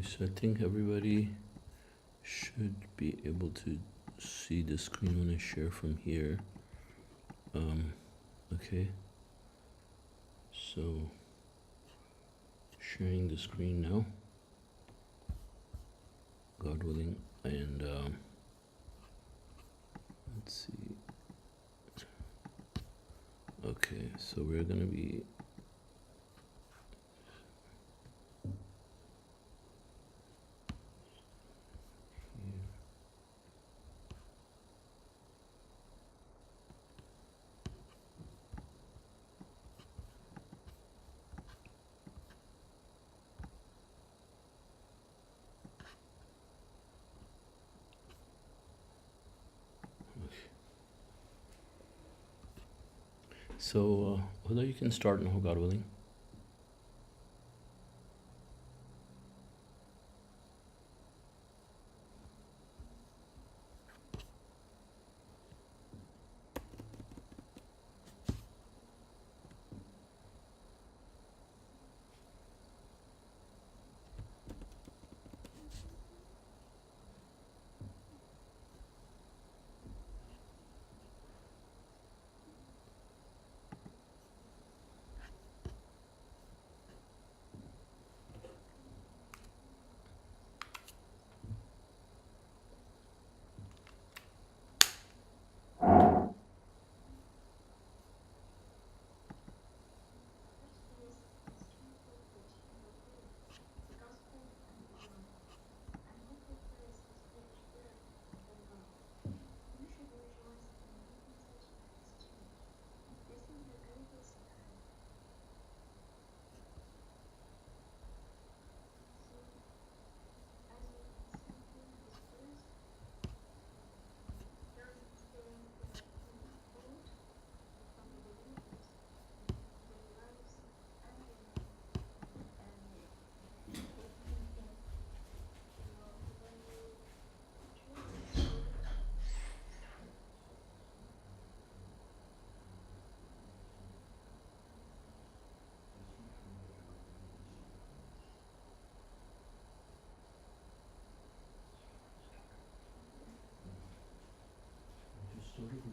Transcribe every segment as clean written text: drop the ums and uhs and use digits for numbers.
so I think everybody should be able to see the screen when I share from here. Okay, so sharing the screen now, God willing, and let's see. Okay, so we're gonna be so although you can start now, God willing.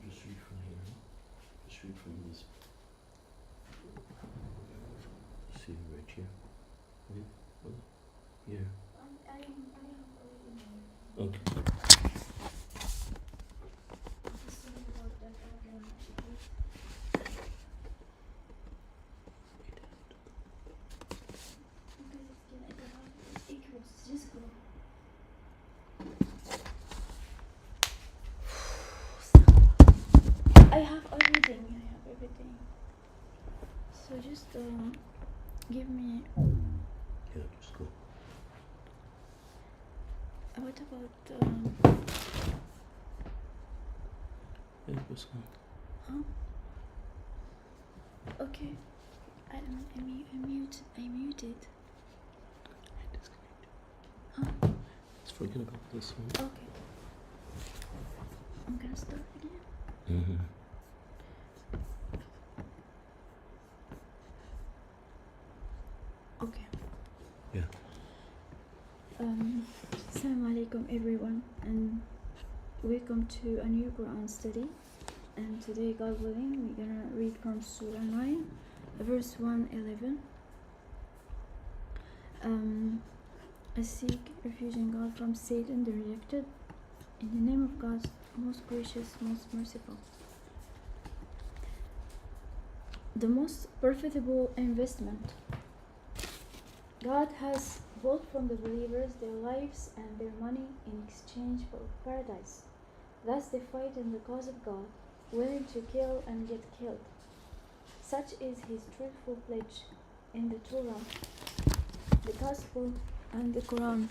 Just read from here. Just read from this. See right here. Yeah. Here. Okay. I have everything. So just give me. Yeah, just go. What about Yeah, just go. huh? Okay. I muted. I disconnected. Huh? Let's forget about this one. Okay. I'm gonna start again. Mm-hmm. Okay. Yeah. Assalamu alaikum everyone, and welcome to a new Quran study. And today, God willing, we're gonna read from Surah 9, verse 111. I seek refuge in God from Satan the rejected, in the name of God, most gracious, most merciful. The most profitable investment. God has bought from the believers their lives and their money in exchange for paradise. Thus they fight in the cause of God, willing to kill and get killed. Such is his truthful pledge in the Torah, the Gospel, and the Quran.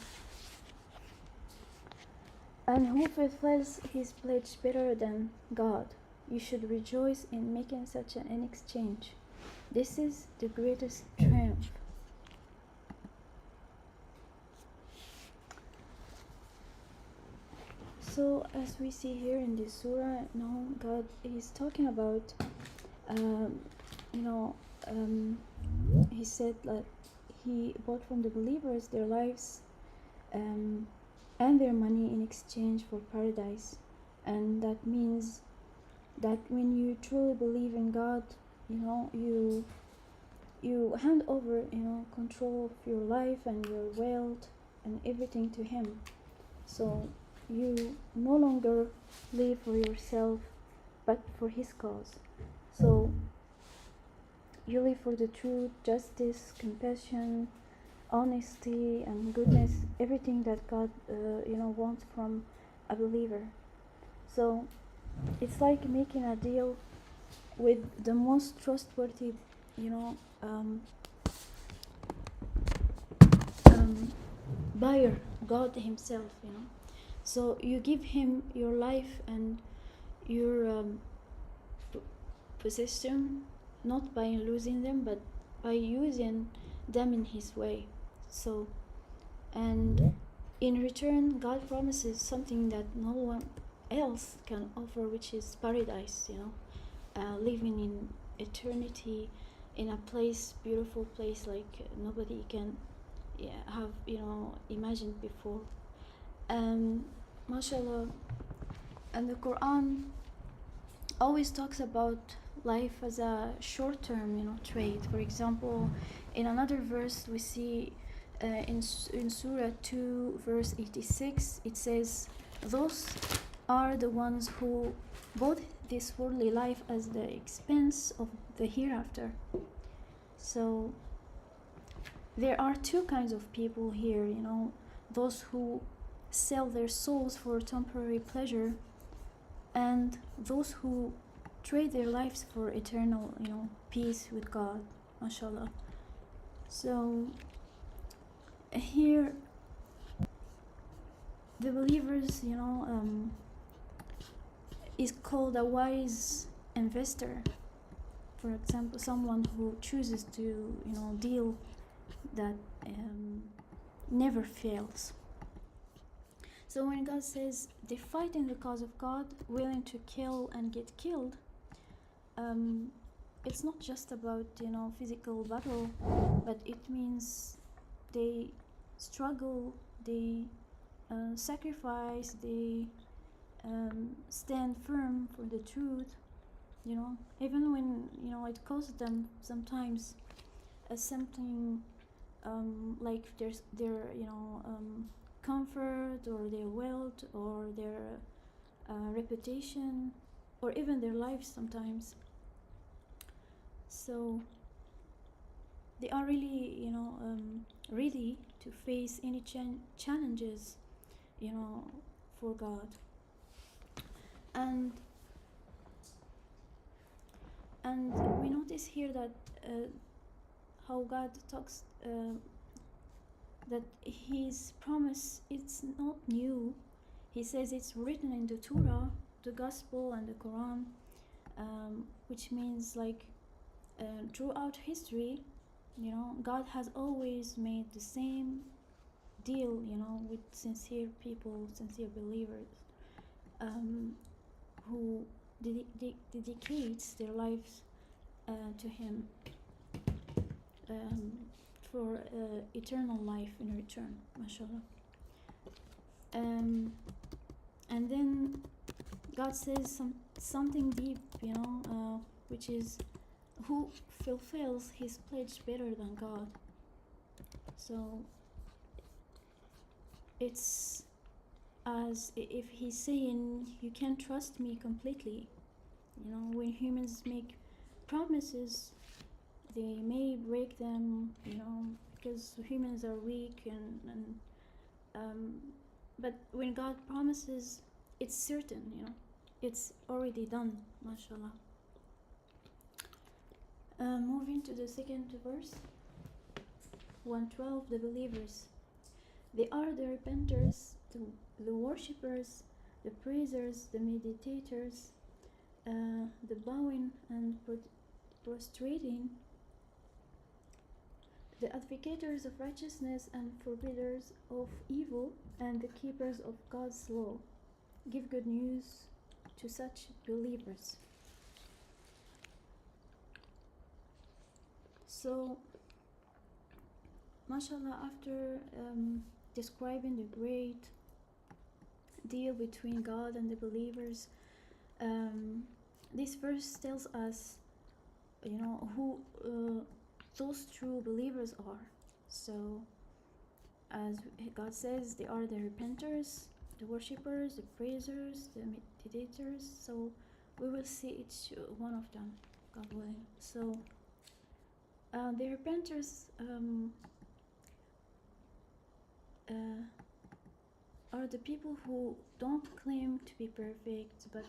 And who fulfills his pledge better than God? You should rejoice in making such an exchange. This is the greatest triumph. So, as we see here in this surah, now God is talking about, he said that he bought from the believers their lives and their money in exchange for paradise. And that means that when you truly believe in God, you hand over, control of your life and your wealth and everything to Him. So you no longer live for yourself, but for His cause. So you live for the truth, justice, compassion, honesty, and goodness, everything that God, wants from a believer. So it's like making a deal with the most trustworthy, um, buyer, God Himself. So you give Him your life and your possession, not by losing them, but by using them in His way. So, and in return, God promises something that no one else can offer, which is paradise. Living in eternity, in a place, beautiful place like nobody can have imagined before. Mashallah, and the Quran always talks about life as a short-term trade. For example, in another verse we see in Surah 2 verse 86, it says, those are the ones who bought this worldly life as the expense of the hereafter. So there are two kinds of people here, those who sell their souls for temporary pleasure, and those who trade their lives for eternal, peace with God, mashallah. So here the believers, is called a wise investor. For example, someone who chooses to, deal that never fails. So when God says they fight in the cause of God, willing to kill and get killed, it's not just about physical battle, but it means they struggle, they sacrifice, they stand firm for the truth, even when it costs them sometimes something like their comfort or their wealth or their reputation or even their lives sometimes. So they are really ready to face any challenges for God. And we notice here that how God talks that His promise, it's not new. He says it's written in the Torah, the Gospel, and the Quran, which means like throughout history, God has always made the same deal, with sincere people, sincere believers, who dedicates their lives to Him for eternal life in return, mashallah. And then God says something deep, which is, who fulfills his pledge better than God? So it's as if He's saying, you can trust me completely. When humans make promises, they may break them, because humans are weak, and but when God promises, it's certain, it's already done, mashallah. Moving to the second verse, 112, the believers. They are the repenters, the worshippers, the praisers, the meditators, the bowing and prostrating, the advocators of righteousness and forbidders of evil, and the keepers of God's law. Give good news to such believers. So, mashallah, after describing the great deal between God and the believers. This verse tells us, who those true believers are. So, as God says, they are the repenters, the worshippers, the praisers, the meditators. So, we will see each one of them, God willing. So, the repenters are the people who don't claim to be perfect, but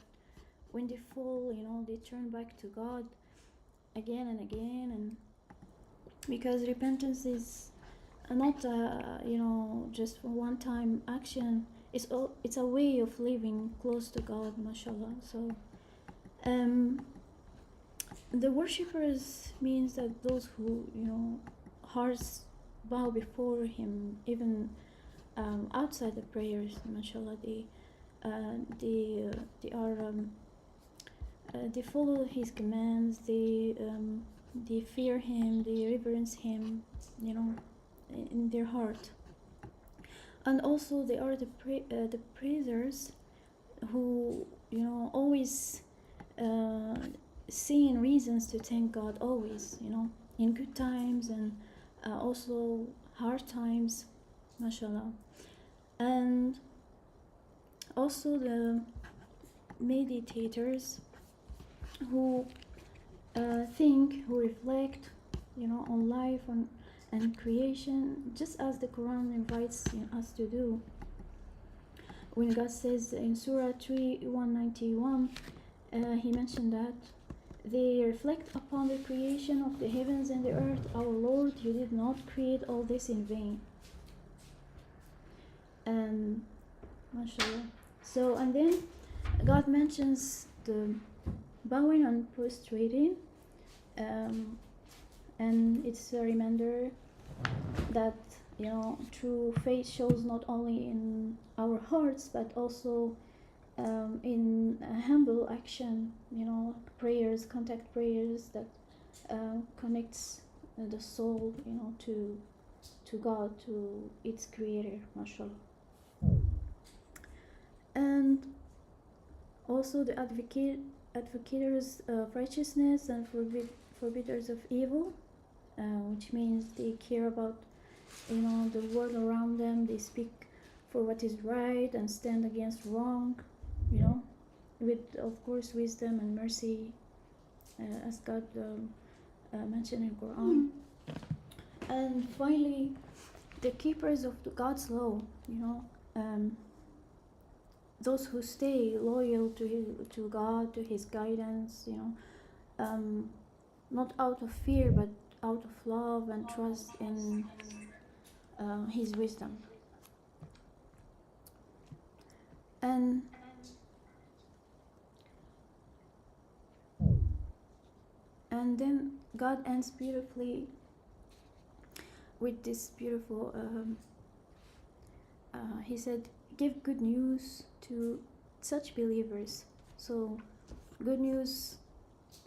when they fall, they turn back to God again and again. And because repentance is not just one time action, it's a way of living close to God, mashallah. So the worshippers means that those who hearts bow before him, even outside the prayers, mashallah. They follow his commands. They fear him. They reverence him, in their heart. And also they are the praisers who always seeing reasons to thank God always, in good times and also hard times, mashallah. And also the meditators who think, who reflect, on life and creation, just as the Quran invites us to do. When God says in Surah 3:191, he mentioned that they reflect upon the creation of the heavens and the earth. Our Lord, you did not create all this in vain. And mashallah. So, and then God mentions the bowing and prostrating, and it's a reminder that true faith shows not only in our hearts but also in humble action, prayers, contact prayers that connects the soul, to God, to its creator, mashallah. And also the advocators of righteousness and forbidders of evil, which means they care about the world around them. They speak for what is right and stand against wrong, with of course wisdom and mercy, as God mentioned in Quran. And finally, the keepers of God's law, those who stay loyal to God, to his guidance, not out of fear but out of love and trust in his wisdom. And then God ends beautifully with this beautiful he said, give good news to such believers. So good news,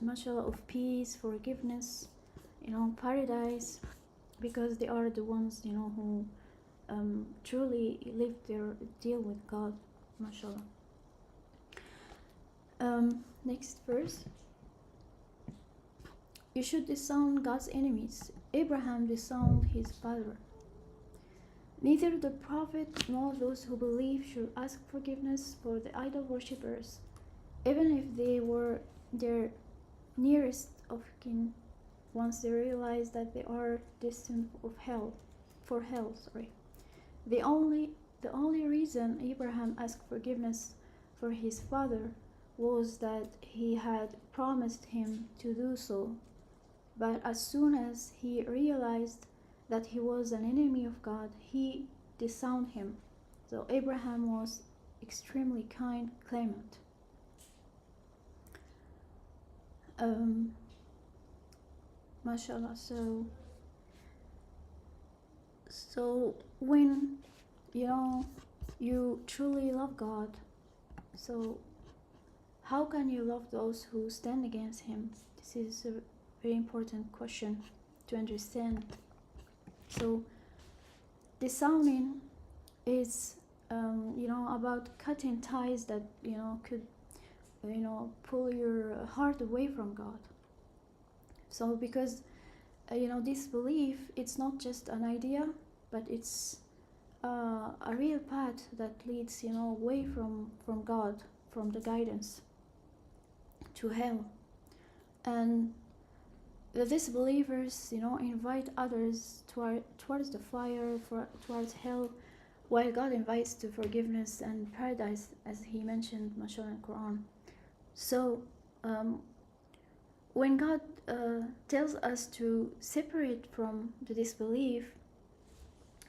mashallah, of peace, forgiveness, paradise, because they are the ones who truly live their deal with God, mashallah. Next verse. You should disown God's enemies. Abraham disowned his father. Neither the prophet nor those who believe should ask forgiveness for the idol worshippers, even if they were their nearest of kin, once they realize that they are destined for hell. The only reason Abraham asked forgiveness for his father was that he had promised him to do so. But as soon as he realized that he was an enemy of God, he disowned him. So Abraham was extremely kind, clement. Mashallah. So when you truly love God, so how can you love those who stand against him? This is a very important question to understand. So disowning is about cutting ties that could pull your heart away from God. So because this belief, it's not just an idea, but it's a real path that leads away from God, from the guidance, to hell. And the disbelievers invite others towards the fire, towards hell, while God invites to forgiveness and paradise, as he mentioned, mashallah, in Quran. So when God tells us to separate from the disbelief,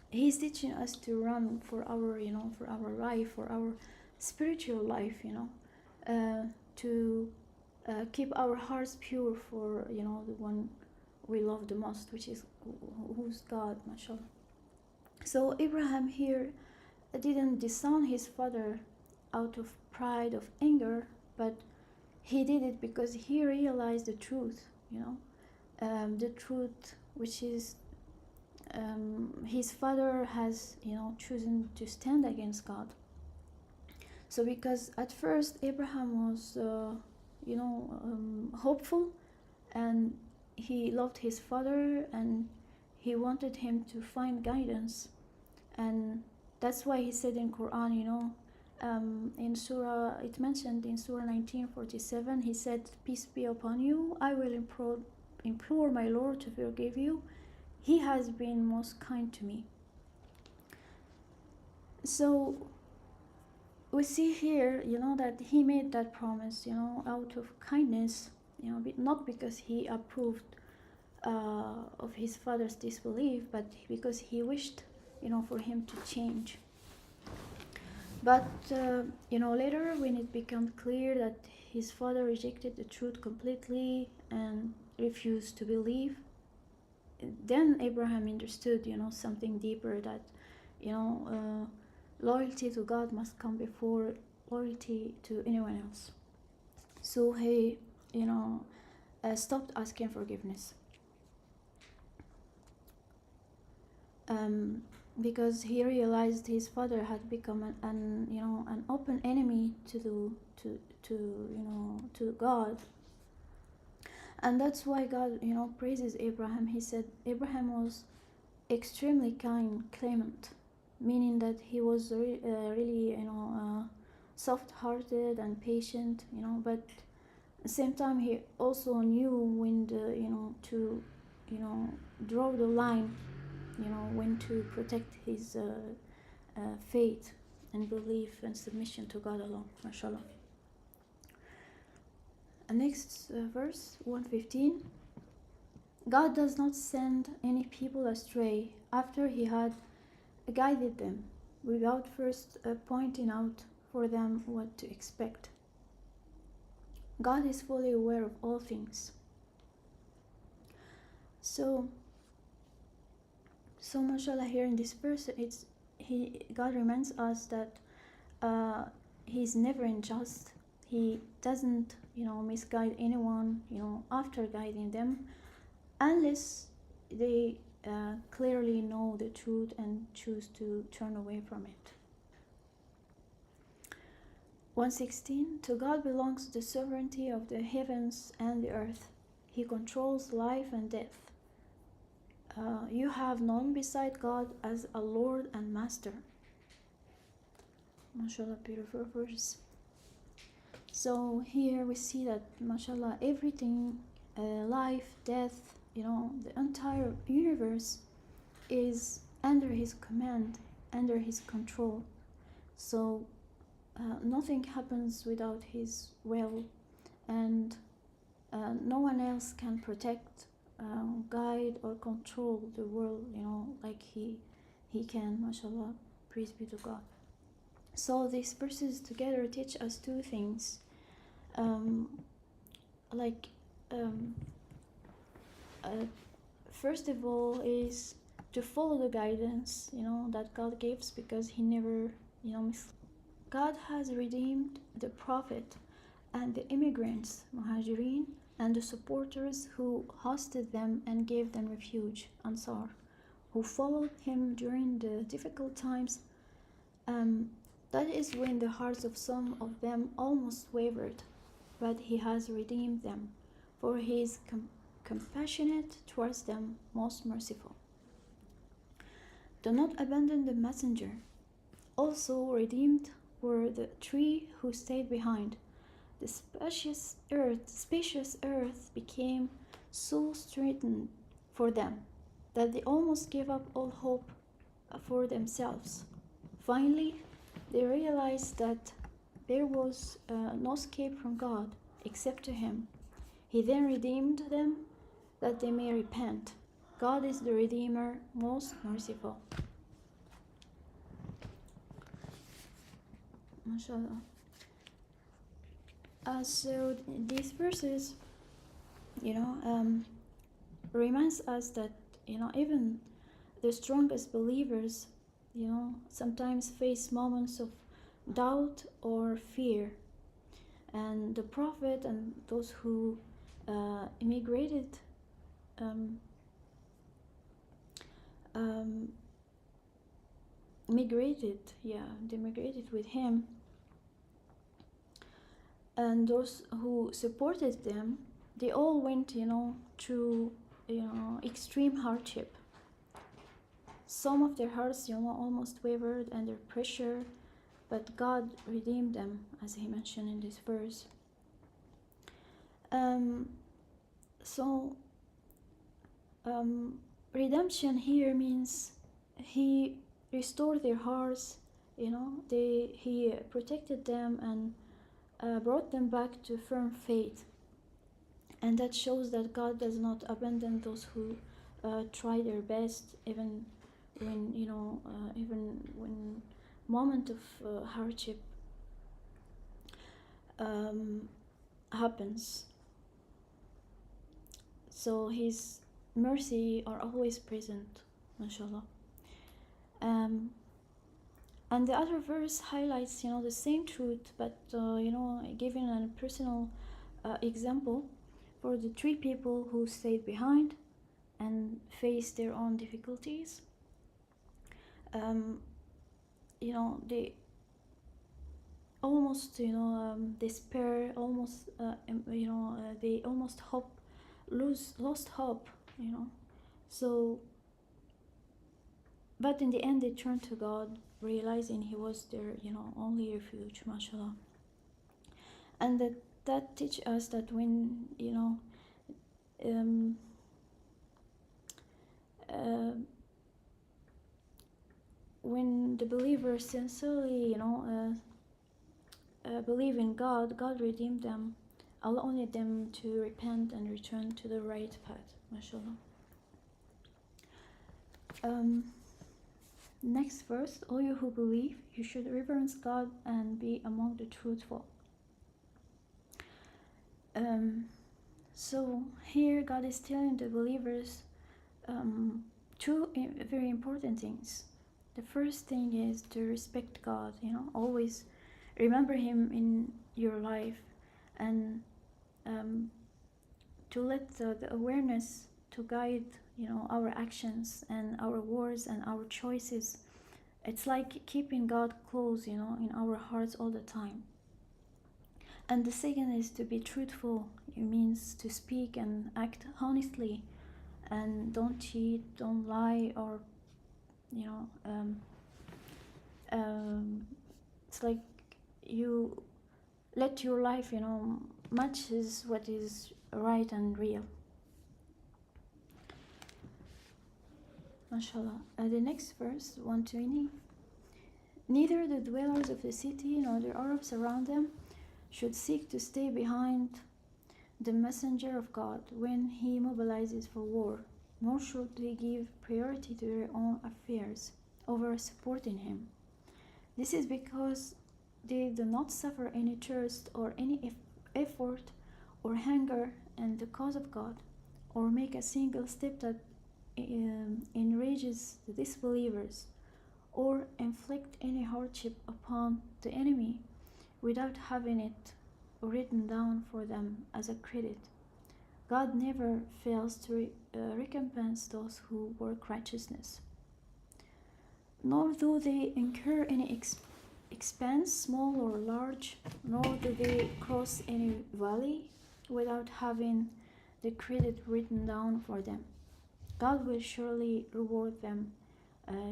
he's teaching us to run for our life, for our spiritual life, to keep our hearts pure for the one we love the most, which is who's God, mashallah. So Abraham here didn't disown his father out of pride, of anger, but he did it because he realized the truth, the truth, which is his father has chosen to stand against God. So because at first Abraham was hopeful, and he loved his father, and he wanted him to find guidance, and that's why he said in Quran, in Surah, it mentioned in Surah 1947, he said, "Peace be upon you, I will implore my Lord to forgive you. He has been most kind to me." So we see here, that he made that promise, out of kindness, not because he approved of his father's disbelief, but because he wished, for him to change. But later, when it became clear that his father rejected the truth completely and refused to believe, then Abraham understood, something deeper, that loyalty to God must come before loyalty to anyone else. So he stopped asking forgiveness, because he realized his father had become an open enemy to God. And that's why God praises Abraham. He said Abraham was extremely kind, clement, meaning that he was really soft-hearted and patient, but at the same time he also knew when to draw the line, when to protect his faith and belief and submission to God alone, mashallah. Next verse 115. God does not send any people astray after he had guided them, without first pointing out for them what to expect. God is fully aware of all things. So mashallah, here in this verse, God reminds us that he's never unjust. He doesn't misguide anyone after guiding them, unless they clearly know the truth and choose to turn away from it. 116. To God belongs the sovereignty of the heavens and the earth. He controls life and death. You have none beside God as a Lord and Master. MashaAllah, beautiful verse. So here we see that, mashallah, everything, life, death, the entire universe is under his command, under his control. So nothing happens without his will, and no one else can protect, guide, or control the world, like he can, mashallah, praise be to God. So these verses together teach us two things. First of all is to follow the guidance, that God gives, because he never, God has redeemed the prophet and the immigrants, muhajirin, and the supporters who hosted them and gave them refuge, ansar, who followed him during the difficult times That is when the hearts of some of them almost wavered, but he has redeemed them, for he is compassionate towards them, most merciful. Do not abandon the messenger. Also redeemed were the three who stayed behind. The spacious earth became so straitened for them that they almost gave up all hope for themselves. Finally, they realized that there was no escape from God except to him. He then redeemed them that they may repent. God is the Redeemer, most merciful. MashaAllah. So these verses, reminds us that, even the strongest believers, sometimes face moments of doubt or fear. And the Prophet and those who immigrated they migrated with him, and those who supported them, they all went, through, extreme hardship. Some of their hearts, almost wavered under pressure, but God redeemed them, as he mentioned in this verse. Redemption here means he restored their hearts, he protected them and brought them back to firm faith. And that shows that God does not abandon those who try their best, even when moment of hardship happens. So his mercy are always present, mashallah. And the other verse highlights, the same truth, but giving a personal example for the three people who stayed behind and faced their own difficulties. They almost, despair, almost, they almost lost hope, So, but in the end, they turned to God, realizing he was their, only refuge, mashallah. And that teaches us that when, when the believers sincerely, believe in God, God redeemed them, allowing them to repent and return to the right path, mashallah. Next verse, all you who believe, you should reverence God and be among the truthful. So here God is telling the believers two very important things. The first thing is to respect God, always remember him in your life, and to let the awareness to guide our actions and our words and our choices. It's like keeping God close, in our hearts all the time. And the second is to be truthful. It means to speak and act honestly, and don't cheat, don't lie, or it's like you let your life matches what is right and real, mashallah. The next verse, 120, neither the dwellers of the city nor the Arabs around them should seek to stay behind the messenger of God when he mobilizes for war, nor should they give priority to their own affairs over supporting him. This is because they do not suffer any thirst or any effort or hunger in the cause of God, or make a single step that enrages the disbelievers, or inflict any hardship upon the enemy without having it written down for them as a credit. God never fails to recompense those who work righteousness. nor do they incur any expense, small or large, nor do they cross any valley without having the credit written down for them. God will surely reward them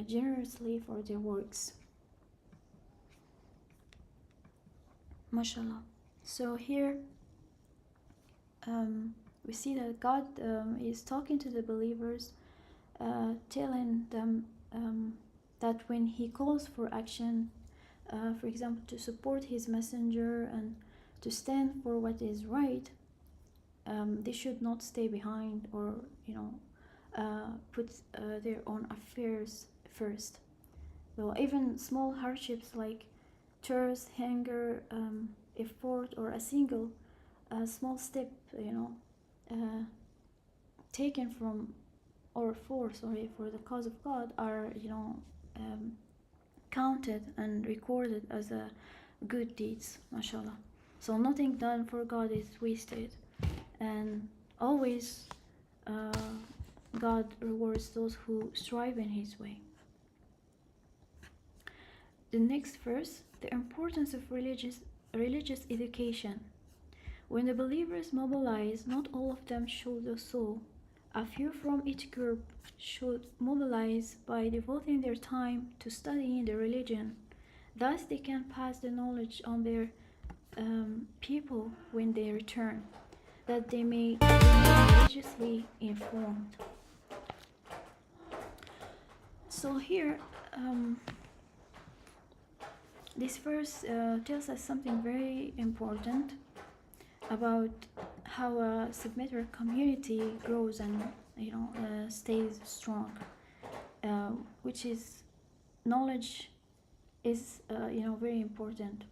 generously for their works. MashaAllah. So here we see that God is talking to the believers, telling them that when He calls for action, for example, to support His messenger and to stand for what is right, they should not stay behind or put their own affairs first. So even small hardships like thirst, hunger, effort, or a single small step, taken from or for the cause of God are counted and recorded as a good deeds, mashallah. So nothing done for God is wasted, and always God rewards those who strive in His way. The next verse, the importance of religious education. When the believers mobilize, not all of them should do so. A few from each group should mobilize by devoting their time to studying the religion. Thus they can pass the knowledge on their people when they return, that they may remain religiously informed. So here, this verse tells us something very important about how a submitter community grows and stays strong, which is knowledge is very important.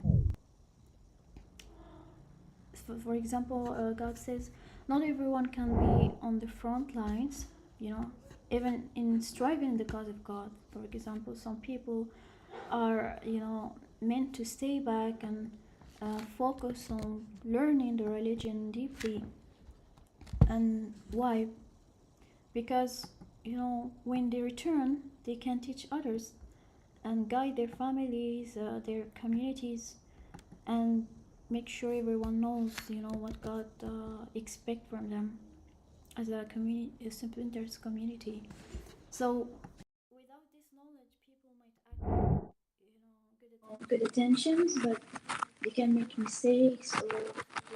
For example, God says not everyone can be on the front lines, even in striving the cause of God. For example, some people are meant to stay back and focus on learning the religion deeply. And why? Because when they return, they can teach others and guide their families, their communities, and make sure everyone knows what God expects from them as a community, a Simplinter's community. So without this knowledge, people might act good intentions, but they can make mistakes or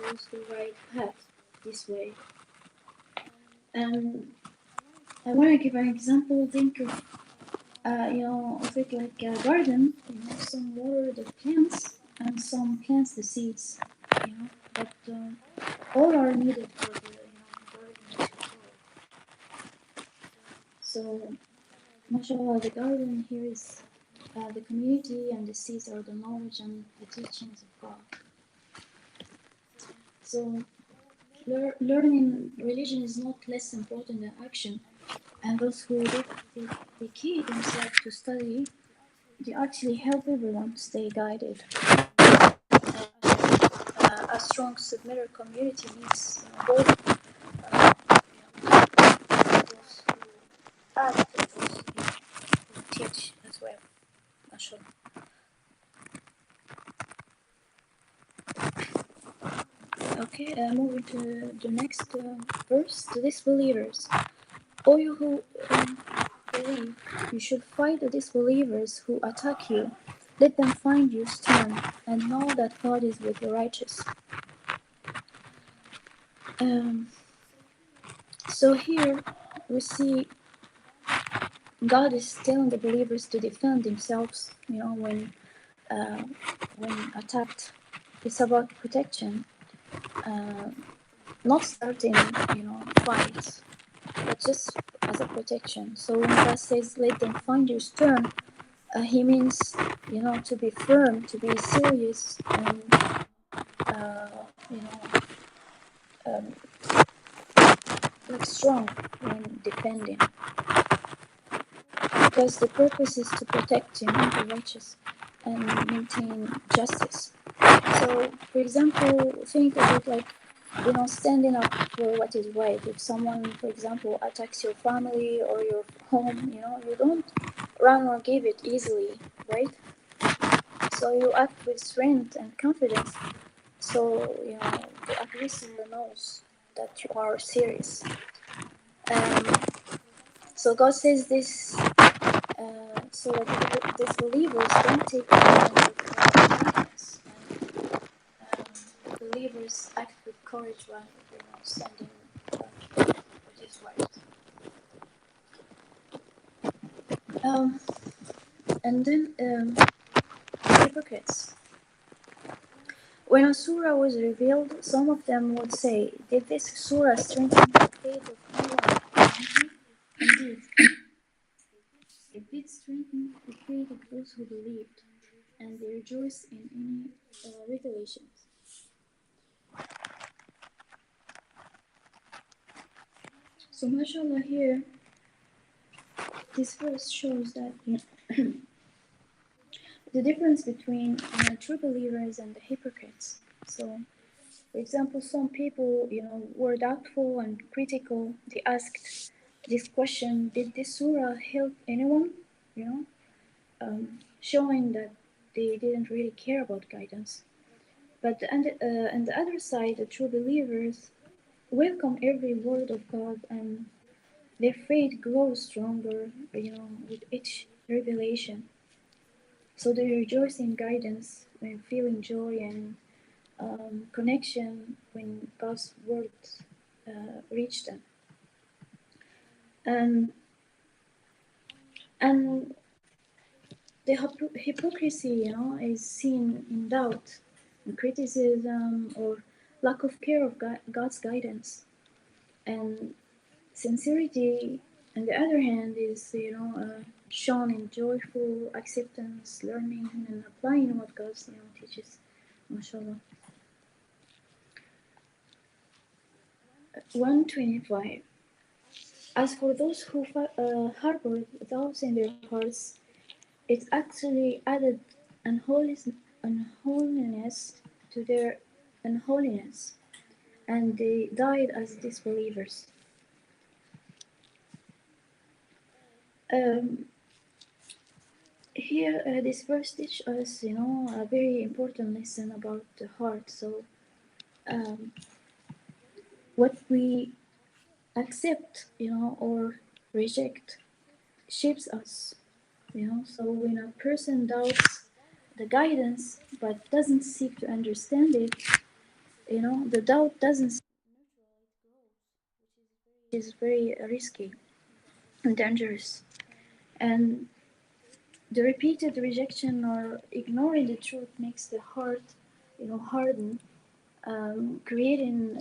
lose the right path this way. I want to give an example. Think of of it like a garden. Some water the plants and some plants the seeds. But all are needed for the garden to grow. So, mashallah, the garden here is the community, and the seeds are the knowledge and the teachings of God. So, learning religion is not less important than action. And those who dedicate themselves to study, they actually help everyone stay guided. A strong submitter community needs both those who act and those who teach as well. Mashallah. Okay, moving to the next verse. To these believers, all you who believe, you should fight the disbelievers who attack you. Let them find you stern, and know that God is with the righteous. So here we see God is telling the believers to defend themselves. When attacked, it's about protection, not starting fights, but just as a protection. So when God says, "Let them find you stern," He means to be firm, to be serious, and like strong when defending, because the purpose is to protect the righteous and maintain justice. So, for example, think of it like standing up for what is right. If someone, for example, attacks your family or your home, you don't run or give it easily, right? So you act with strength and confidence. So the aggressor knows that you are serious. Um, so God says this so that these believers don't take advantage of weakness, and believers act with courage while standing what is right. Um, and then hypocrites. When a surah was revealed, some of them would say, "Did this surah strengthen the faith of anyone?" Indeed, it did strengthen the faith of those who believed, and they rejoiced in any revelations. So, mashallah, here, this verse shows that the difference between true believers and the hypocrites. So, for example, some people, were doubtful and critical. They asked this question: Did this surah help anyone? You know, showing that they didn't really care about guidance. But on the other side, the true believers welcome every word of God, and their faith grows stronger, with each revelation. So they rejoice in guidance when feeling joy and connection when God's words reach them. Um, and the hypocrisy, is seen in doubt, in criticism, or lack of care of God's guidance. And sincerity, on the other hand, is shown in joyful acceptance, learning, and applying what God teaches. MashaAllah. 125. As for those who harbored doubts in their hearts, it actually added unholiness to their unholiness, and they died as disbelievers. Um, Here, this verse teaches us, a very important lesson about the heart. So, um, what we accept, or reject, shapes us. So when a person doubts the guidance but doesn't seek to understand it, the doubt doesn't is very risky and dangerous. And the repeated rejection or ignoring the truth makes the heart, harden, creating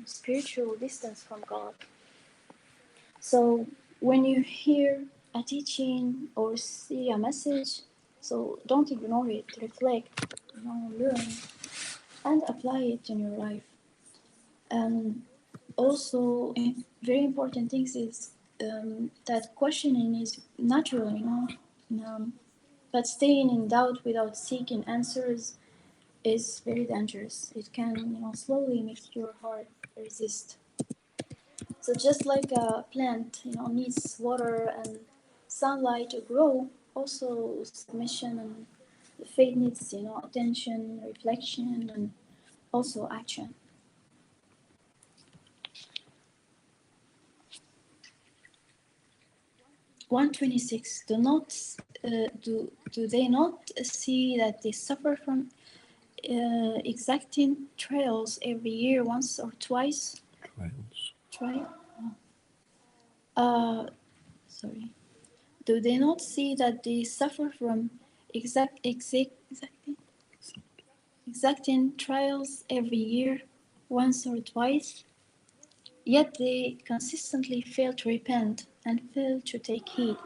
spiritual distance from God. So when you hear a teaching or see a message, so don't ignore it. Reflect, learn, and apply it in your life. And also, very important things is that questioning is natural, but staying in doubt without seeking answers is very dangerous. It can, slowly make your heart resist. So just like a plant, needs water and sunlight to grow, also submission and the faith needs, attention, reflection, and also action. 126. Do they not see that they suffer from exacting trials every year, once or twice? Trials. Sorry. Do they not see that they suffer from exacting trials every year, once or twice? Yet they consistently fail to repent and fail to take heed.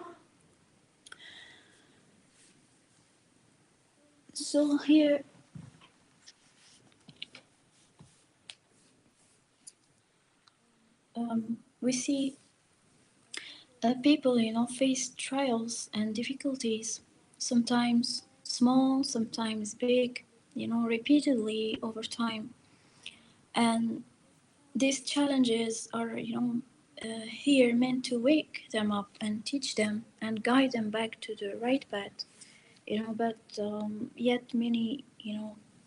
So here we see people, face trials and difficulties, sometimes small, sometimes big, repeatedly over time. And these challenges are, here meant to wake them up and teach them and guide them back to the right path. But yet many,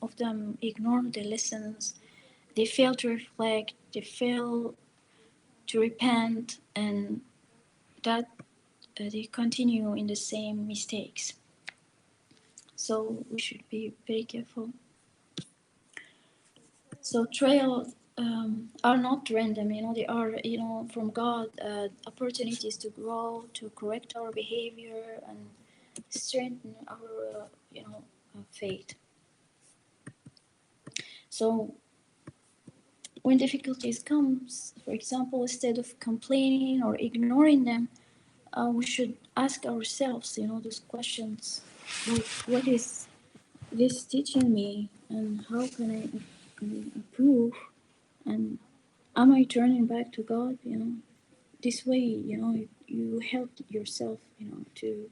of them ignore the lessons. They fail to reflect. They fail to repent, and that they continue in the same mistakes. So we should be very careful. So trials are not random. They are from God, opportunities to grow, to correct our behavior, and strengthen our faith. So when difficulties comes, for example, instead of complaining or ignoring them, we should ask ourselves, those questions, like, what is this teaching me, and how can I improve, and am I turning back to God? This way, you help yourself, to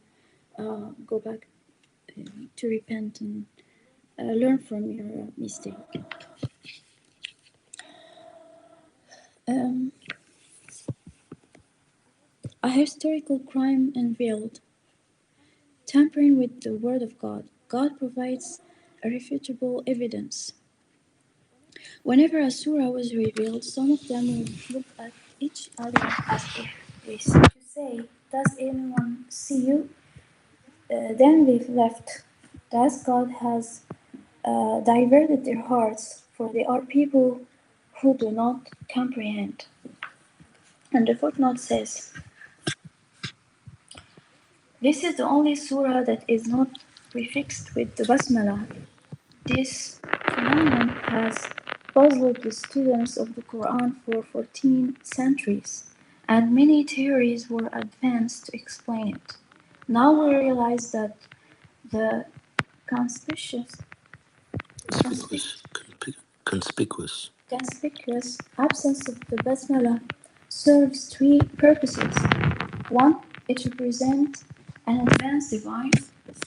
go back, to repent and learn from your mistake. Um, a historical crime unveiled. Tampering with the Word of God. God provides irrefutable evidence. Whenever a surah was revealed, some of them would look at each other as if they seemed to say, "Does anyone see you?" Then they left. Thus God has diverted their hearts, for they are people who do not comprehend. And the footnote says, this is the only surah that is not prefixed with the basmala. This phenomenon has puzzled the students of the Quran for 14 centuries, and many theories were advanced to explain it. Now we realize that the conspicuous conspicuous absence of the basmala serves three purposes. One, it represents an advanced divine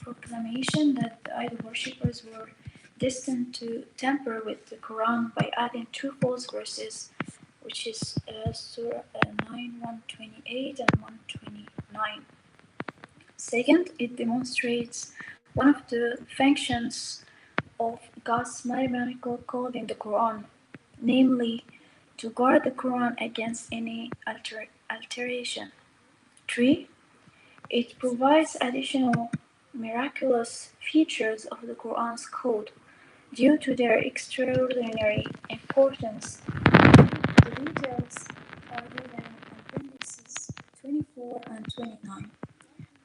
proclamation that the idol worshippers were destined to tamper with the Quran by adding two false verses, which is Surah 9, 128 and 129. Second, it demonstrates one of the functions of God's mathematical code in the Quran, namely to guard the Quran against any alteration. 3. It provides additional miraculous features of the Quran's code due to their extraordinary importance. The details are given in appendices 24 and 29.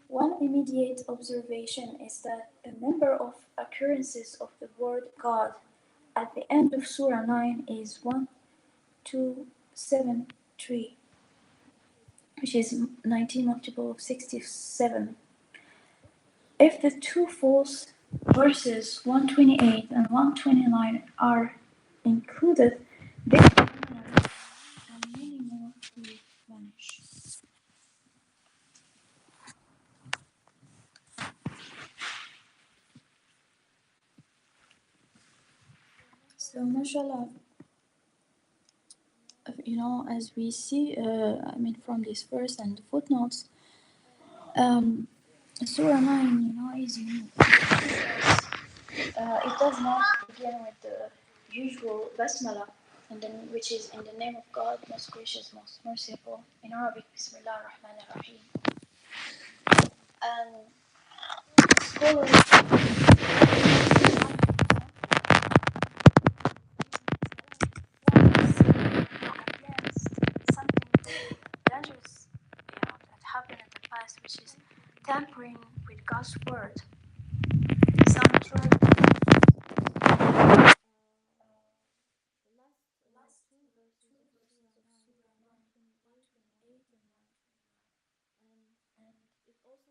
One immediate observation is that the number of occurrences of the word God at the end of Surah 9 is 1273, which is 19 multiple of 67. If the two false verses 128 and 129 are included, this phenomenon and many more will vanish. So, mashallah, as we see, from this verse and the footnotes, Surah 9, is unique. It does not begin with the usual basmala, which is in the name of God, most gracious, most merciful. In Arabic, Bismillah ar-Rahman ar-Rahim. And scholars against something dangerous, that happened in the past, which is tampering with God's word. Some try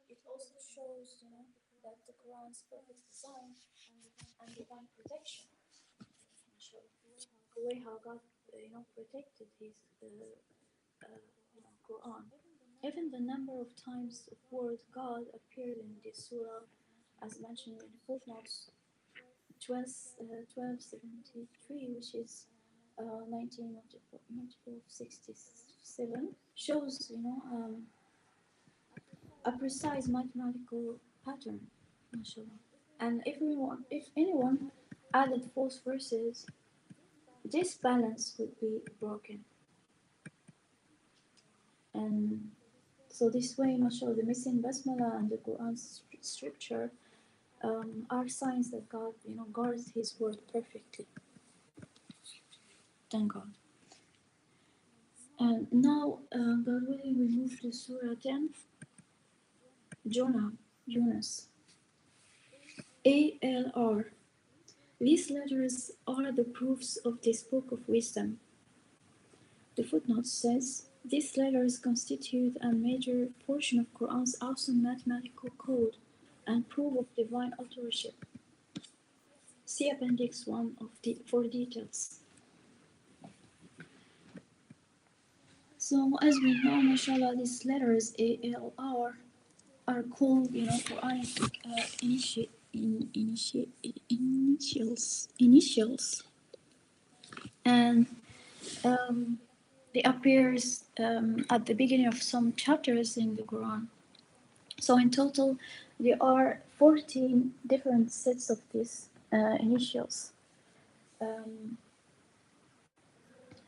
it also shows, that the Quran's perfect design and divine protection. The way how God, protected His Quran. Even the number of times the word God appeared in this surah, as mentioned in the footnotes, 1273, which is 19 multiple of 67 shows, a precise mathematical pattern, mashallah. And if anyone added false verses, this balance would be broken. And so this way, mashallah, the missing basmala and the Quran scripture are signs that God, guards His word perfectly. Thank God. And now, God willing, we move to Surah 10, Jonas. ALR. These letters are the proofs of this book of wisdom. The footnote says, these letters constitute a major portion of Quran's awesome mathematical code and proof of divine authorship. See Appendix 1 for details. So as we know, mashallah, these letters ALR are called, Quranic initials, and they appears at the beginning of some chapters in the Quran. So in total, there are 14 different sets of these initials.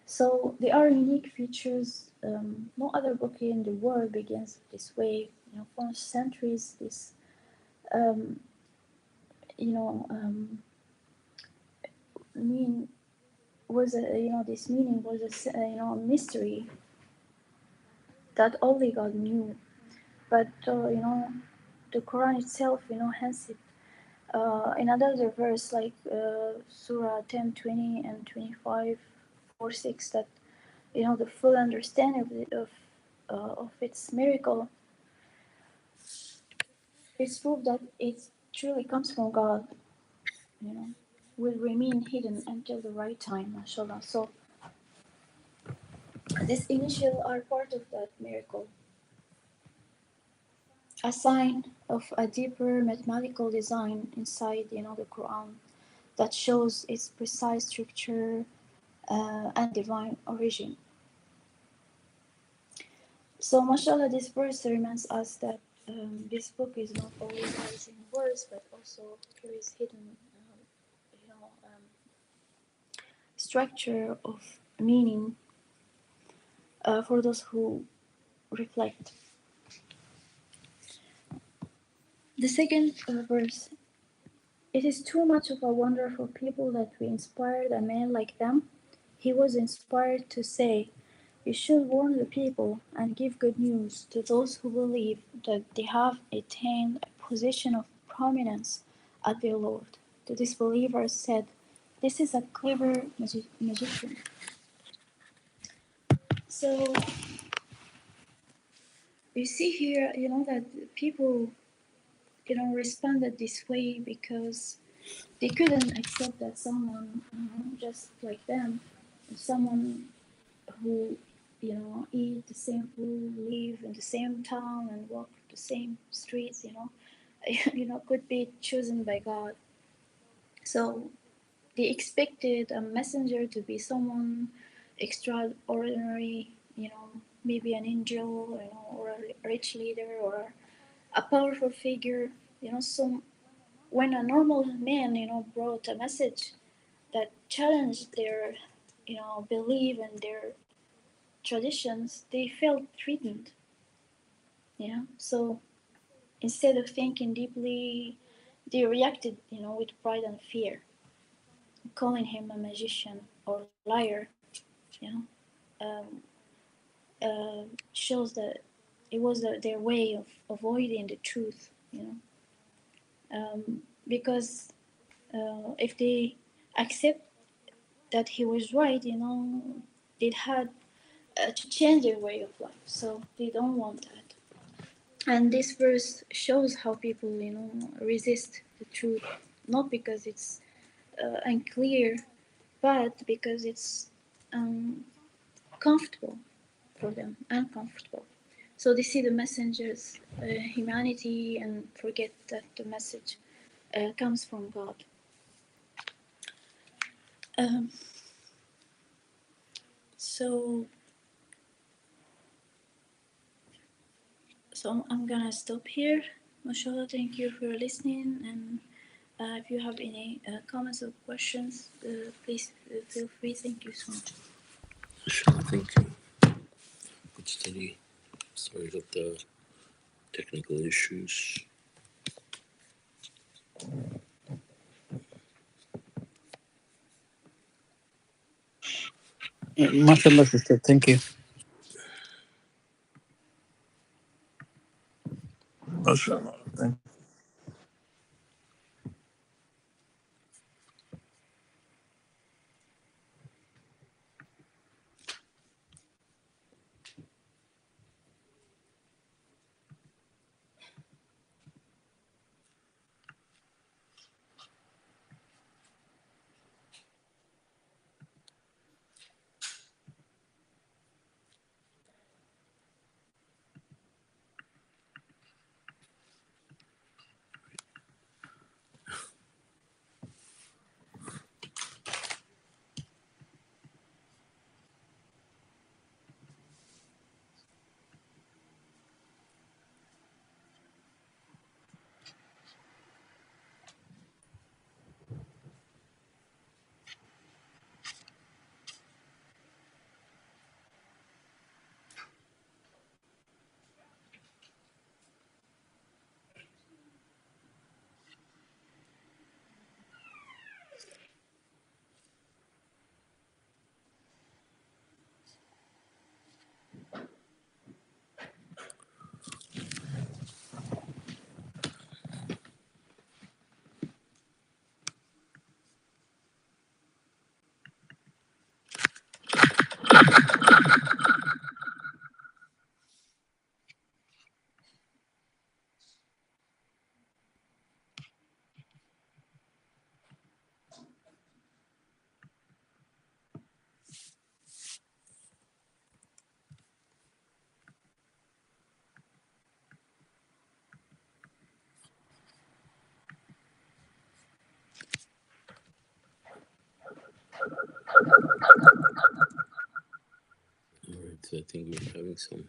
So they are unique features. No other book in the world begins this way. For centuries, this, mean was a, this meaning was a mystery that only God knew. But the Quran itself, hence it. In another verse, like Surah 10, 20, and 25, 4, 6, that the full understanding of its miracle is proof that it truly comes from God. Will remain hidden until the right time, mashallah. So these initial are part of that miracle, a sign of a deeper mathematical design inside, the Quran that shows its precise structure and divine origin. So, mashallah, this verse reminds us that this book is not only wise in words, but also carries hidden, structure of meaning for those who reflect. The second verse. It is too much of a wonder for people that we inspired a man like them. He was inspired to say, you should warn the people and give good news to those who believe that they have attained a position of prominence at their Lord. The disbelievers said, this is a clever magician. So you see here, that people, responded this way because they couldn't accept that someone just like them, someone who eat the same food, live in the same town, and walk the same streets, could be chosen by God. So they expected a messenger to be someone extraordinary, maybe an angel, or a rich leader, or a powerful figure, So when a normal man, brought a message that challenged their, belief and their traditions, they felt threatened. So instead of thinking deeply, they reacted, with pride and fear, calling him a magician or liar. You know, um, shows that it was their way of avoiding the truth. Because if they accept that he was right, they had to change their way of life. So they don't want that. And this verse shows how people, resist the truth, not because it's unclear, but because it's comfortable for them, uncomfortable. So they see the messenger's humanity and forget that the message comes from God. Um, So I'm gonna stop here. MashaAllah, thank you for listening. And if you have any comments or questions, please feel free. Thank you so much. Inshallah, thank you. Good study. Sorry about the technical issues. MashaAllah, sister. Thank you. MashaAllah. Thank you. All right, so I think we're having some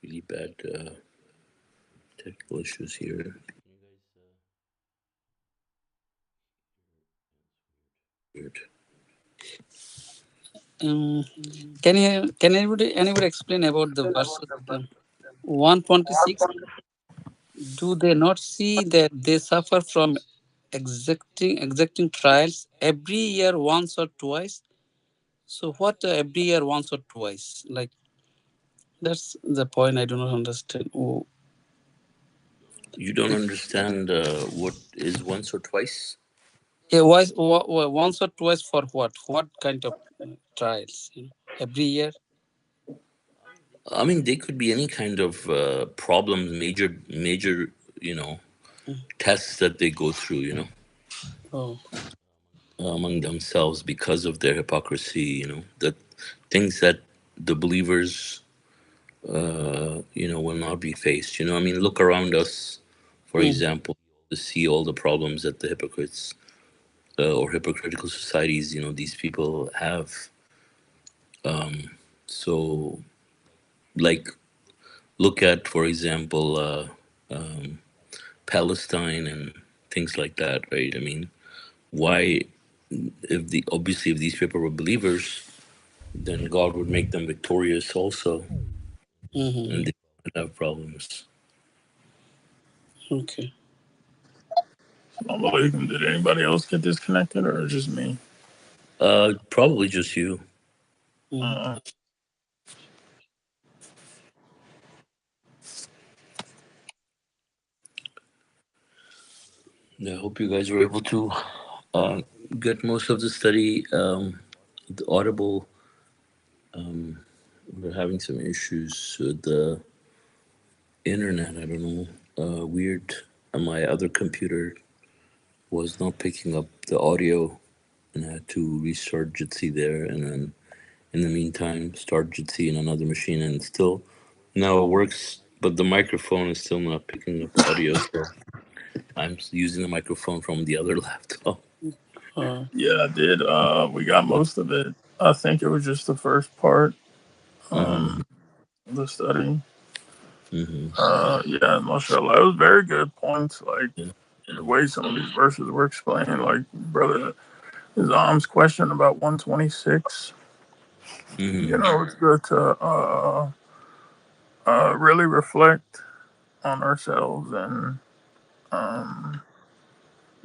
really bad technical issues here. Weird. Um, can anybody explain about the verses 126? Do they not see that they suffer from exacting trials every year once or twice? So what every year once or twice? Like that's the point I do not understand. Oh, You don't understand what is once or twice? yeah, once or twice for what? What kind of trials? Every year. I mean, they could be any kind of problems, major, tests that they go through, Oh. among themselves because of their hypocrisy, that things that the believers, will not be faced. I mean, look around us, for Mm. example, to see all the problems that the hypocrites or hypocritical societies, these people have. So, like, look at, for example, Palestine and things like that, right? I mean, why, if these people were believers, then God would make them victorious also, Mm-hmm. and they would have problems. Okay. Assalamu alaikum. Did anybody else get disconnected or just me? Probably just you. Mm. Uh, I hope you guys were able to uh, get most of the study. The Audible, we're having some issues with the internet. I don't know. Weird. My other computer was not picking up the audio, and I had to restart Jitsi there, and then in the meantime start Jitsi in another machine, and still now it works, but the microphone is still not picking up the audio. So I'm using the microphone from the other laptop. Uh, yeah, I did. We got most of it. I think it was just the first part, Mm-hmm. um, of the study. Mm-hmm. Yeah, mashallah, it was very good points. Like Yeah. the way some of these verses were explained, like brother Nizam's question about 126. Mm-hmm. You know, it's good to really reflect on ourselves and um,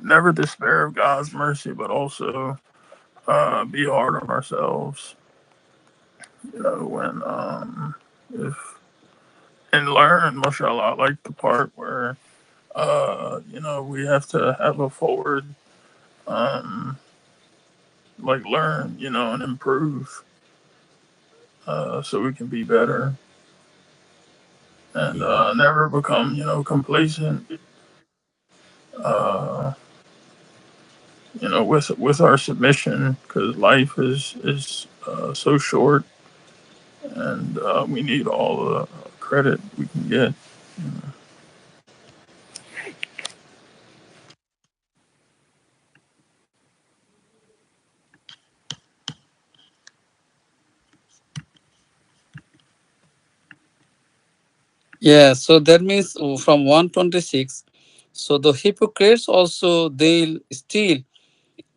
never despair of God's mercy, but also be hard on ourselves. You know, when if and learn, mashallah, I like the part where you know, we have to have a forward, um, like learn, you know, and improve, so we can be better and Mm-hmm. never become, you know, complacent. Uh, you know, with our submission, because life is so short, and we need all the credit we can get. Yeah, so that means from 126. So the hypocrites also they'll still,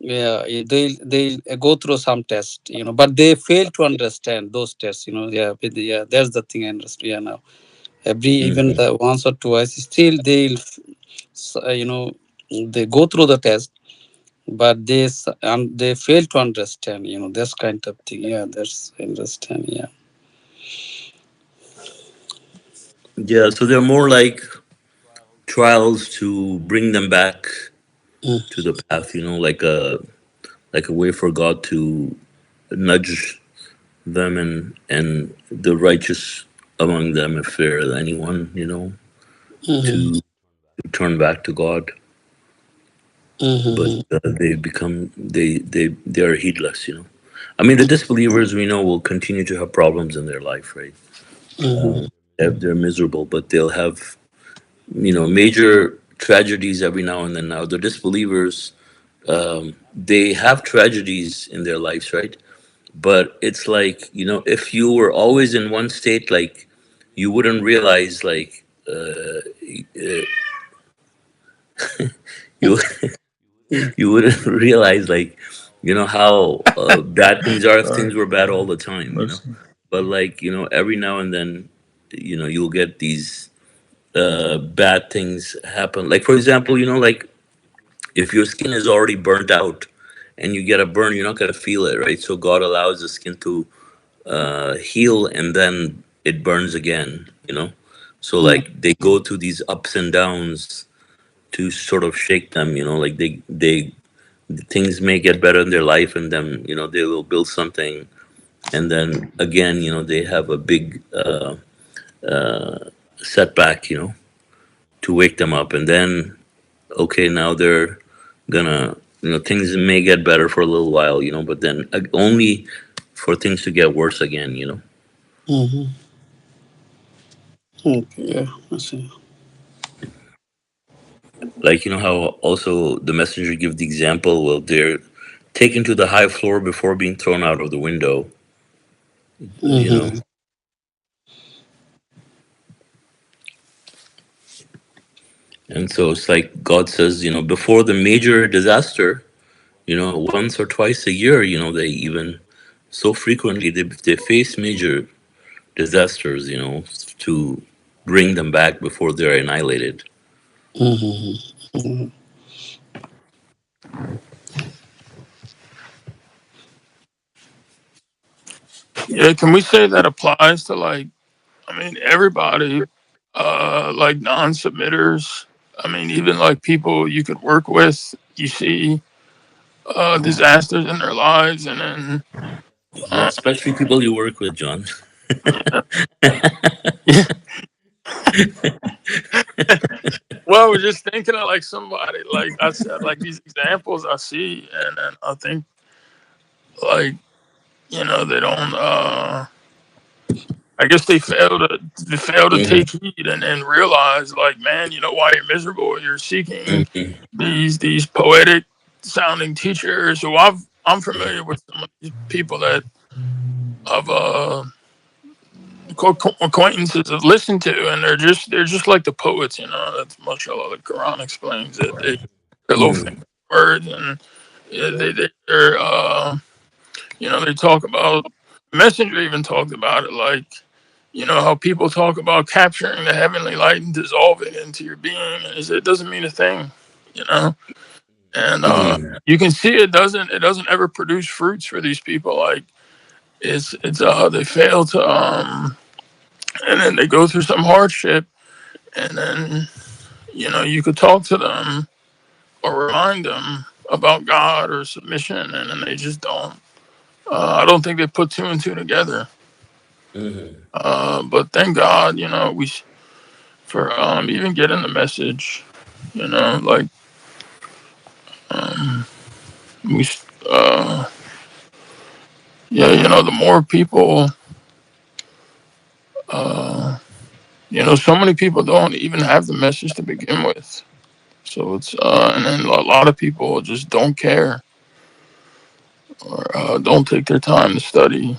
yeah, they'll go through some test, but they fail to understand those tests. Yeah, yeah, that's the thing I understand. Yeah, now every even Mm-hmm. the once or twice, still they'll they go through the test, but they fail to understand. This kind of thing. Yeah, that's understand. Yeah. Yeah. So they're more like trials to bring them back Mm, to the path. Like a way for God to nudge them and the righteous among them, if there is anyone, mhm, to turn back to God. But mhm, they are heedless. I mean, the disbelievers we know will continue to have problems in their life, right? mhm, They're miserable, but they'll have major tragedies every now and then. Now the disbelievers, they have tragedies in their lives, right? But it's like, if you were always in one state, like, you wouldn't realize, like, you mhm, you wouldn't realize, like, how bad things are if Sorry, things were bad all the time. listen. But, like, every now and then, you'll get these bad things happen. Like, for example, like, if your skin is already burnt out and you get a burn, you're not going to feel it, right? So God allows the skin to heal, and then it burns again. So, mhm, like, they go through these ups and downs to sort of shake them. Like, they things may get better in their life, and then they will build something, and then again they have a big setback to wake them up, and then okay, now they're gonna things may get better for a little while, but then only for things to get worse again. mhm. Okay, yeah, I see. Like, how also the messenger give the example, well, they're taken to the high floor before being thrown out of the window, you know Mhm, and so it's like God says, before the major disaster, once or twice a year, they even so frequently they face major disasters, to bring them back before they're annihilated. mhm, mhm, Yeah, can we say that applies to like, I mean, everybody, like non-submitters. I mean, even like people you could work with, you see disasters in their lives, and then Yeah, uh, especially people you work with, John. yeah. Well, I was just thinking of like somebody, like I said, like these examples I see, and I think like, you know, they don't. I guess they fail to Hmm. take heed and realize, like, man, you know why you're miserable. You're seeking Hmm. these poetic sounding teachers who I'm familiar with some of these people that of acquaintances have listened to, and they're just like the poets, you know. That's mashallah. The Quran explains it. They're little Mm-hmm. fancy words, and yeah, they're they talk about. Messenger even talked about it, like, how people talk about capturing the heavenly light and dissolving it into your being. And it doesn't mean a thing, you know. And Mm-hmm. you can see it doesn't ever produce fruits for these people. Like, it's they fail to and then they go through some hardship, and then you could talk to them or remind them about God or submission, and then they just don't. I don't think they put two and two together. Mm-hmm. But thank God, we for even getting the message, like, um, we uh, yeah, the more people, uh, so many people don't even have the message to begin with. So it's and then a lot of people just don't care, or don't take their time to study,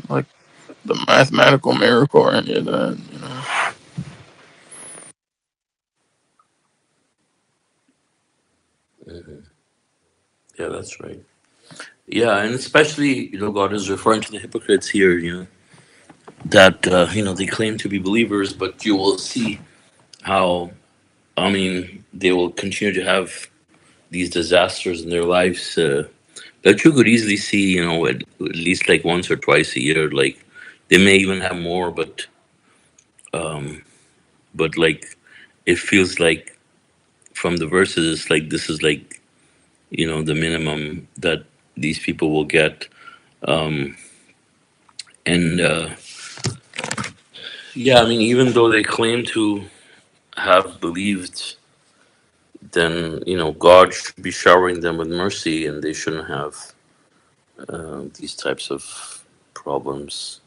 like the mathematical miracle or any of that. Mm-hmm. Yeah, that's right. Yeah, and especially, God is referring to the hypocrites here, that, they claim to be believers, but you will see how, I mean, they will continue to have these disasters in their lives, that you could easily see, at least like once or twice a year. Like, they may even have more, um, but like, it feels like from the verses, like this is like, the minimum that these people will get. Um, and Yeah, I mean, even though they claim to have believed, then God should be showering them with mercy, and they shouldn't have these types of problems.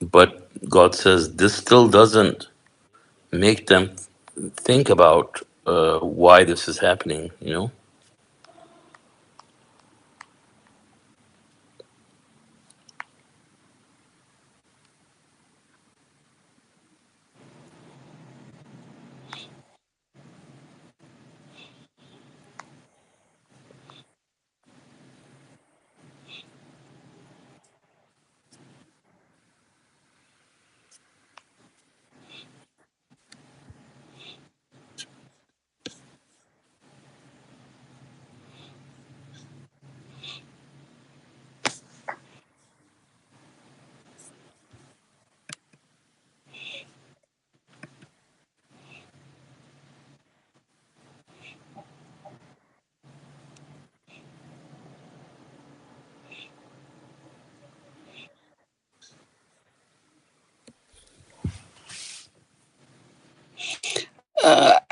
But God says this still doesn't make them think about why this is happening.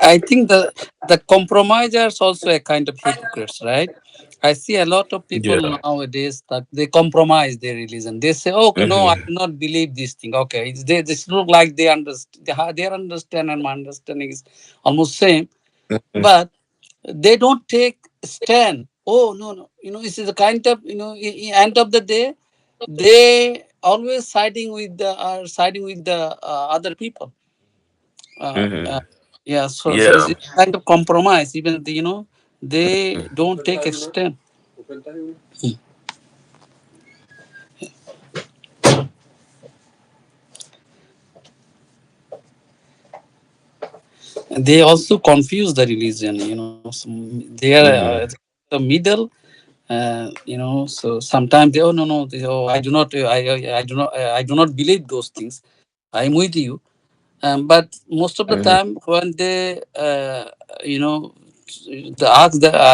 I think the compromisers also a kind of hypocrites, right? I see a lot of people Yeah. nowadays that they compromise their religion. They say, "Okay, no, I Hmm. do not believe this thing." Okay, they this look like they understand. Their understand and my understanding is almost same, but they don't take stand. Oh no, no, this is a kind of end of the day, they always siding with the other people. Uh, Hmm. uh, yeah, so Yeah. it's kind of compromise. Even they don't take extent. They also confuse the religion. They are Hmm. the middle. So sometimes they, oh no no, oh, I do not I do not believe those things. I'm with you. But most of the Hmm. time, when they, I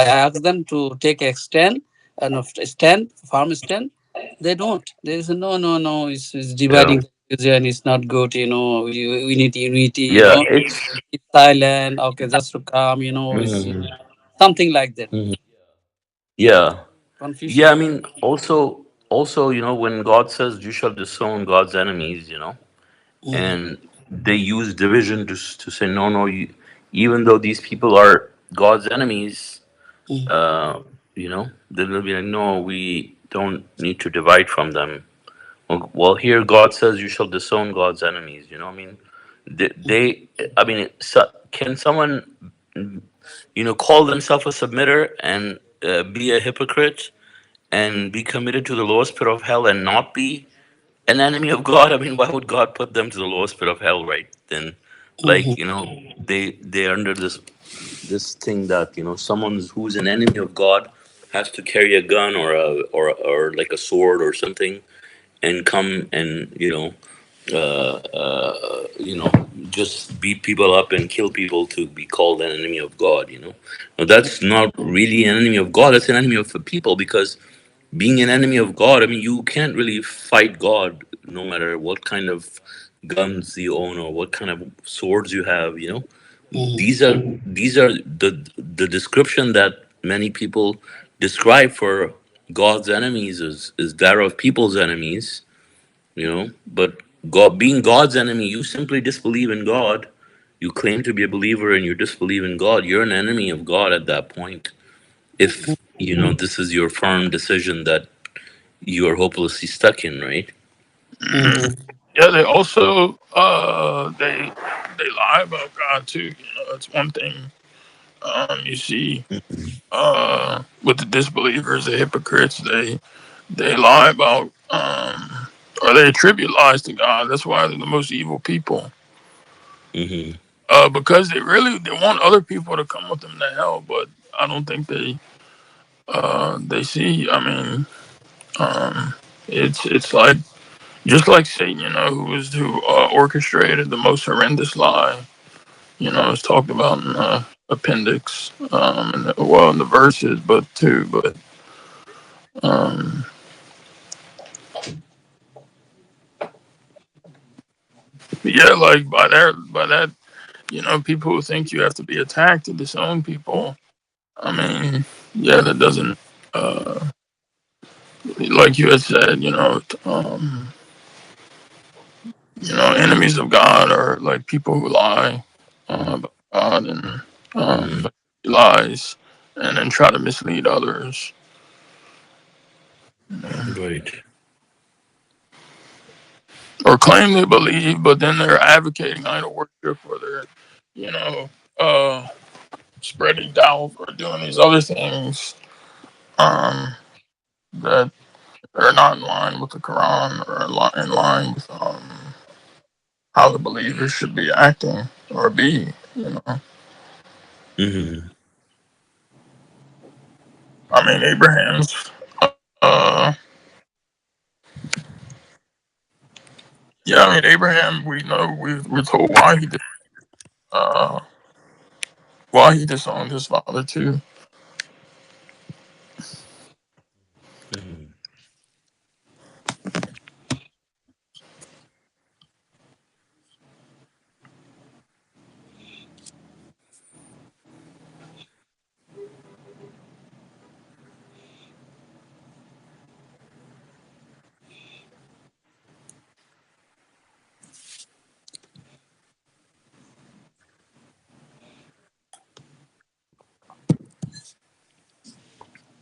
ask them to take a stand and stand, firm stand, they don't. They say, no, no, no, it's Yeah. dividing the religion, it's not good, we need unity, Yeah. It's. it's silent, okay, just to come, it's Mhm. something like that. Mhm. Yeah. Yeah. Confusion. I mean, also, when God says you shall disown God's enemies, Mhm. and they use division to say no, no. Even though these people are God's enemies, mm, You know, they'll be like, no, we don't need to divide from them. Well, here God says you shall disown God's enemies. You know, I mean, I mean, can someone, call themselves a submitter and be a hypocrite and be committed to the lowest pit of hell and not be an enemy of God? I mean, why would God put them to the lowest pit of hell, right? Then, mhm, like, they're under this thing that someone who's an enemy of God has to carry a gun or like a sword or something and come and just beat people up and kill people to be called an enemy of God. Now, that's not really an enemy of God. That's an enemy of the people, because being an enemy of God, I mean, you can't really fight God no matter what kind of guns you own or what kind of swords you have. mhm, These are the description that many people describe for God's enemies is that of people's enemies. But God, being God's enemy, you simply disbelieve in God. You claim to be a believer and you disbelieve in God. You're an enemy of God at that point. If this is your firm decision that you are hopelessly stuck in, right? mhm, Yeah, they also they lie about God too. It's one thing you see with the disbelievers, the hypocrites. They lie about or they attribute lies to God. That's why they're the most evil people. Mm-hmm. Because they want other people to come with them to hell, but I don't think they see. I mean, um, it's like just like Satan, who orchestrated the most horrendous lie. It's talked about in the appendix, in the verses, um, but yeah, like by that, people who think you have to be attacked to disown people. I mean, yeah, that doesn't, uh, like you had said, enemies of God are like people who lie about God and Mm-hmm. lies, and then try to mislead others. Right. Or claim they believe, but then they're advocating idol worship, or they're, you know, uh, spreading doubt or doing these other things um, that are not in line with the Quran or in line with how the believers should be acting or be. Mm-hmm. I mean, Abraham's. Uh, yeah, I mean, Abraham. We know we're told uh, why he disowned his father too. Mm-hmm.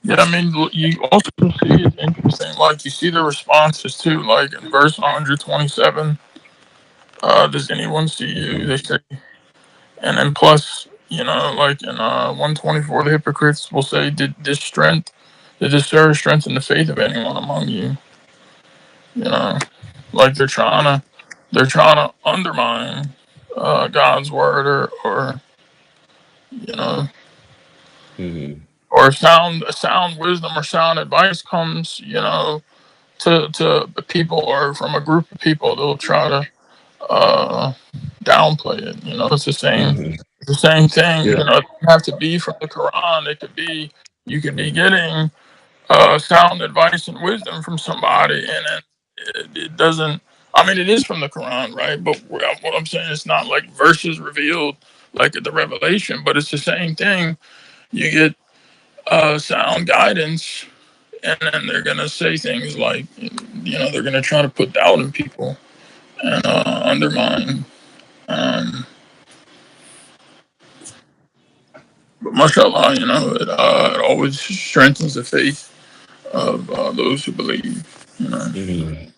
Yeah, I mean, you also see it's interesting. Like you see the responses too. Like in verse 127, does anyone see you? They say, and then plus, like in 124, the hypocrites will say, did this serve strengthen the faith of anyone among you? You know, like they're trying to undermine God's word, or you know, Mm-hmm. or sound wisdom or sound advice comes, to people or from a group of people, they'll try to uh, downplay it. Mm-hmm. It's the same thing. Yeah. It doesn't have to be from the Quran. You could be getting sound advice and wisdom from somebody, and it doesn't. I mean, it is from the Quran, right? But what I'm saying is not like verses revealed like at the Revelation, but it's the same thing. You get sound guidance, and then they're gonna say things like, they're gonna try to put doubt in people and undermine. Um, but mashallah, it always strengthens the faith of those who believe. You know. Mm-hmm.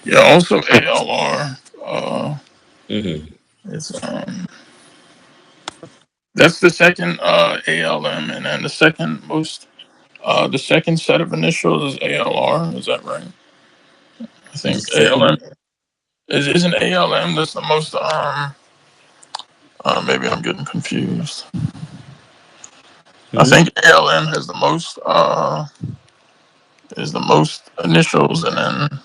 Yeah. Also, ALR. Mm-hmm. It's That's the second ALM, and then the second set of initials is ALR. Is that right? I The think second. ALM isn't ALM. That's the most. Maybe I'm getting confused. I Hmm. think ALM has the most. Is the most initials, and then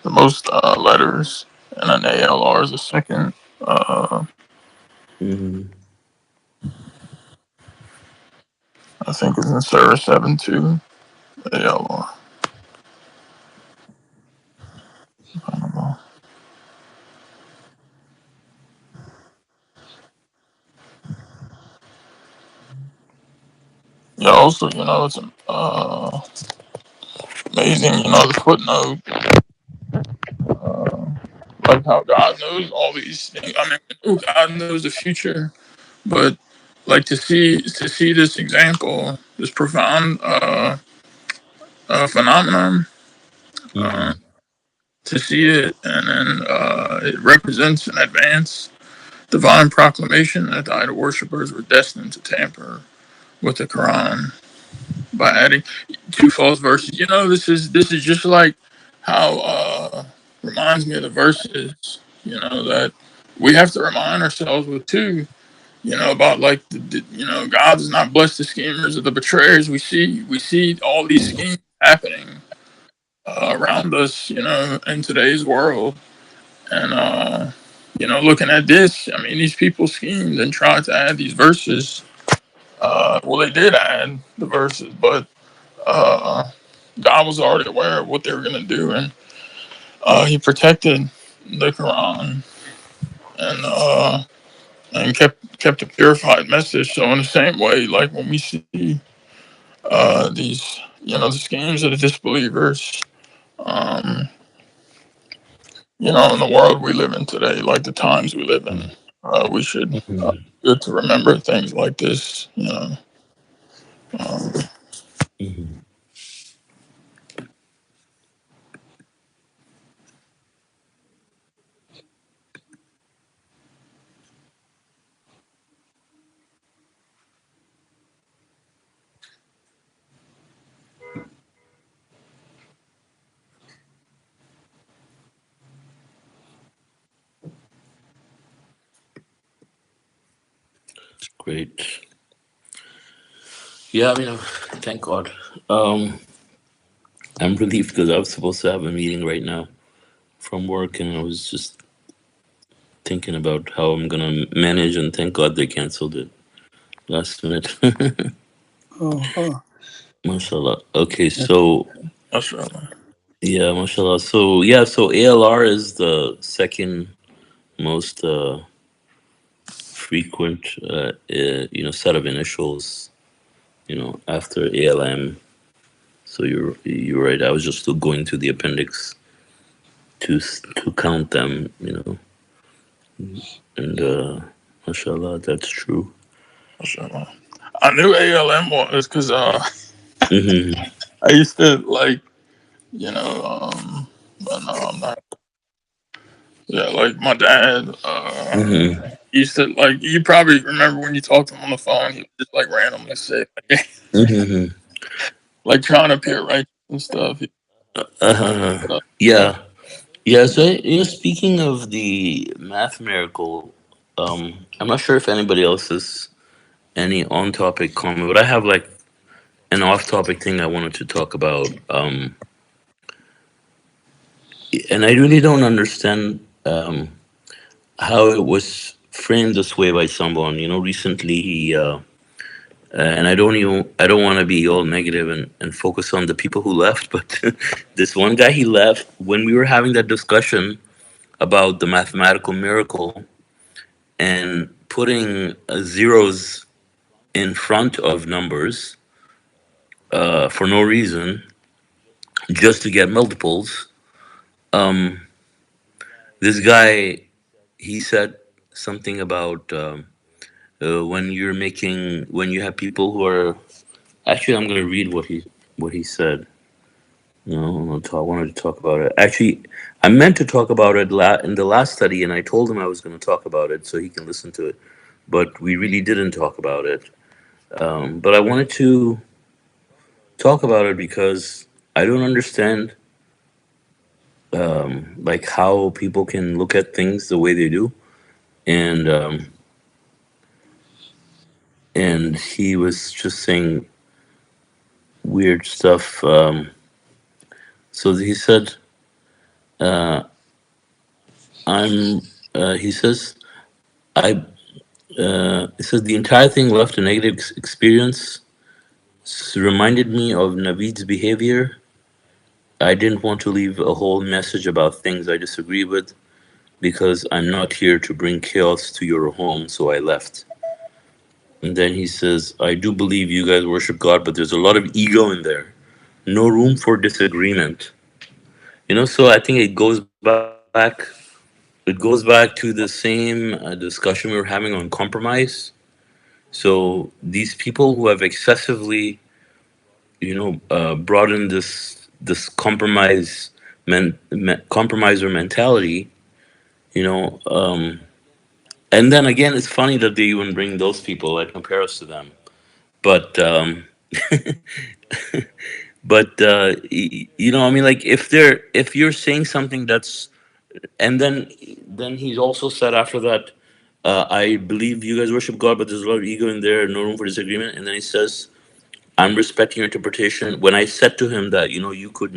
the most letters, and then ALR is the second. Mm-hmm. I think it's in Surah 7 too. ALR. I don't know. Yeah. Also, it's amazing. The footnote. Uh, like how God knows all these things. I mean, God knows the future, but like to see this example, this profound phenomenon, uh, Mm-hmm. to see it, and then it represents an advance divine proclamation that the idol worshippers were destined to tamper with the Quran by adding two false verses. This is just like how reminds me of the verses. That we have to remind ourselves with too. About like God does not bless the schemers or the betrayers. We see all these schemes happening around us. In today's world, and looking at this, I mean, these people schemed and tried to add these verses. Well, they did add the verses, but uh, God was already aware of what they were going to do, and He protected the Quran and kept a purified message. So in the same way, like when we see these, the schemes of the disbelievers, um, in the world we live in today, like the times we live in, we should Mm-hmm. good to remember things like this. Um, Mm-hmm. Great. Yeah, I mean, thank God. Um, I'm relieved because I was supposed to have a meeting right now from work, and I was just thinking about how I'm gonna manage. And thank God they canceled it last minute. Oh, Mashallah. Okay, oh. so that's right. yeah, mashallah. So yeah, so ALR is the second most frequent, set of initials, after ALM. So you're right. I was just still going through the appendix to count them, and mashallah, that's true. That's right. I knew ALM was because Hmm. I used to like, but no, I'm not. Yeah, like my dad Hmm. used to like. You probably remember when you talked to him on the phone, he would just like randomly say, like, Hmm. like trying to appear righteous and stuff. Yeah, yeah. So speaking of the math miracle, I'm not sure if anybody else has any on-topic comment, but I have like an off-topic thing I wanted to talk about. And I really don't understand how it was framed this way by someone. Recently he and I don't want to be all negative and focus on the people who left, but this one guy, he left when we were having that discussion about the mathematical miracle and putting zeros in front of numbers for no reason, just to get multiples. um, this guy, he said something about when you have people who are actually. I'm going to read what he said. No, I wanted to talk about it. Actually, I meant to talk about it in the last study, and I told him I was going to talk about it so he can listen to it. But we really didn't talk about it. But I wanted to talk about it because I don't understand like how people can look at things the way they do, and and he was just saying weird stuff. So he said, uh, "I'm." He says, "I." It says the entire thing left a negative experience. Reminded me of Naveed's behavior. I didn't want to leave a whole message about things I disagree with because I'm not here to bring chaos to your home, so I left. And then he says, I do believe you guys worship God, but there's a lot of ego in there. No room for disagreement. So I think it goes back to the same discussion we were having on compromise. So these people who have excessively, brought in this compromiser mentality, you know, and then again, it's funny that they even bring those people and compare us to them. But I mean, like if you're saying something that's, and then he's also said after that, I believe you guys worship God, but there's a lot of ego in there, no room for disagreement. And then he says, I'm respecting your interpretation. When I said to him that you could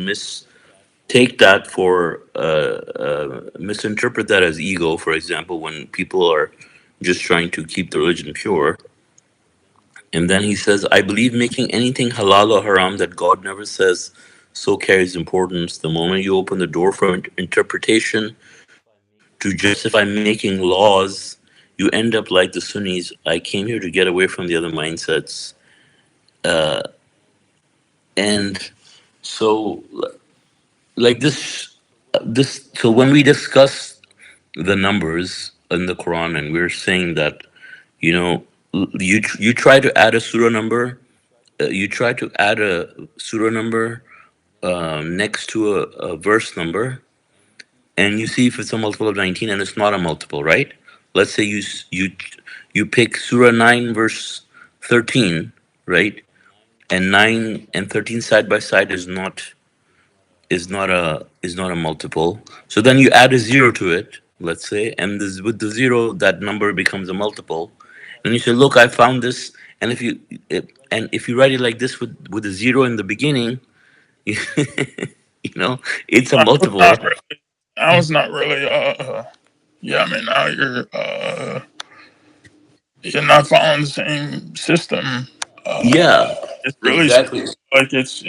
take that for misinterpret that as ego, for example, when people are just trying to keep the religion pure. And then he says, I believe making anything halal or haram that God never says so carries importance. The moment you open the door for interpretation to justify making laws, you end up like the Sunnis. I came here to get away from the other mindsets. Uh, and so, like so when we discuss the numbers in the Quran, and we're saying that, you know, you try to add a surah number, you try to add a surah number next to a verse number, and you see if it's a multiple of 19, and it's not a multiple, right? Let's say you pick Surah 9 verse 13, right? And 9 and 13 side by side is not a multiple. So then you add a zero to it, let's say, and with the zero, that number becomes a multiple. And you say, look, I found this, and if you write it like this with a zero in the beginning, you know, it's a I was not multiple. really. I was not really. Yeah, I mean, now you're not following the same system. Yeah, It's really exactly. like it's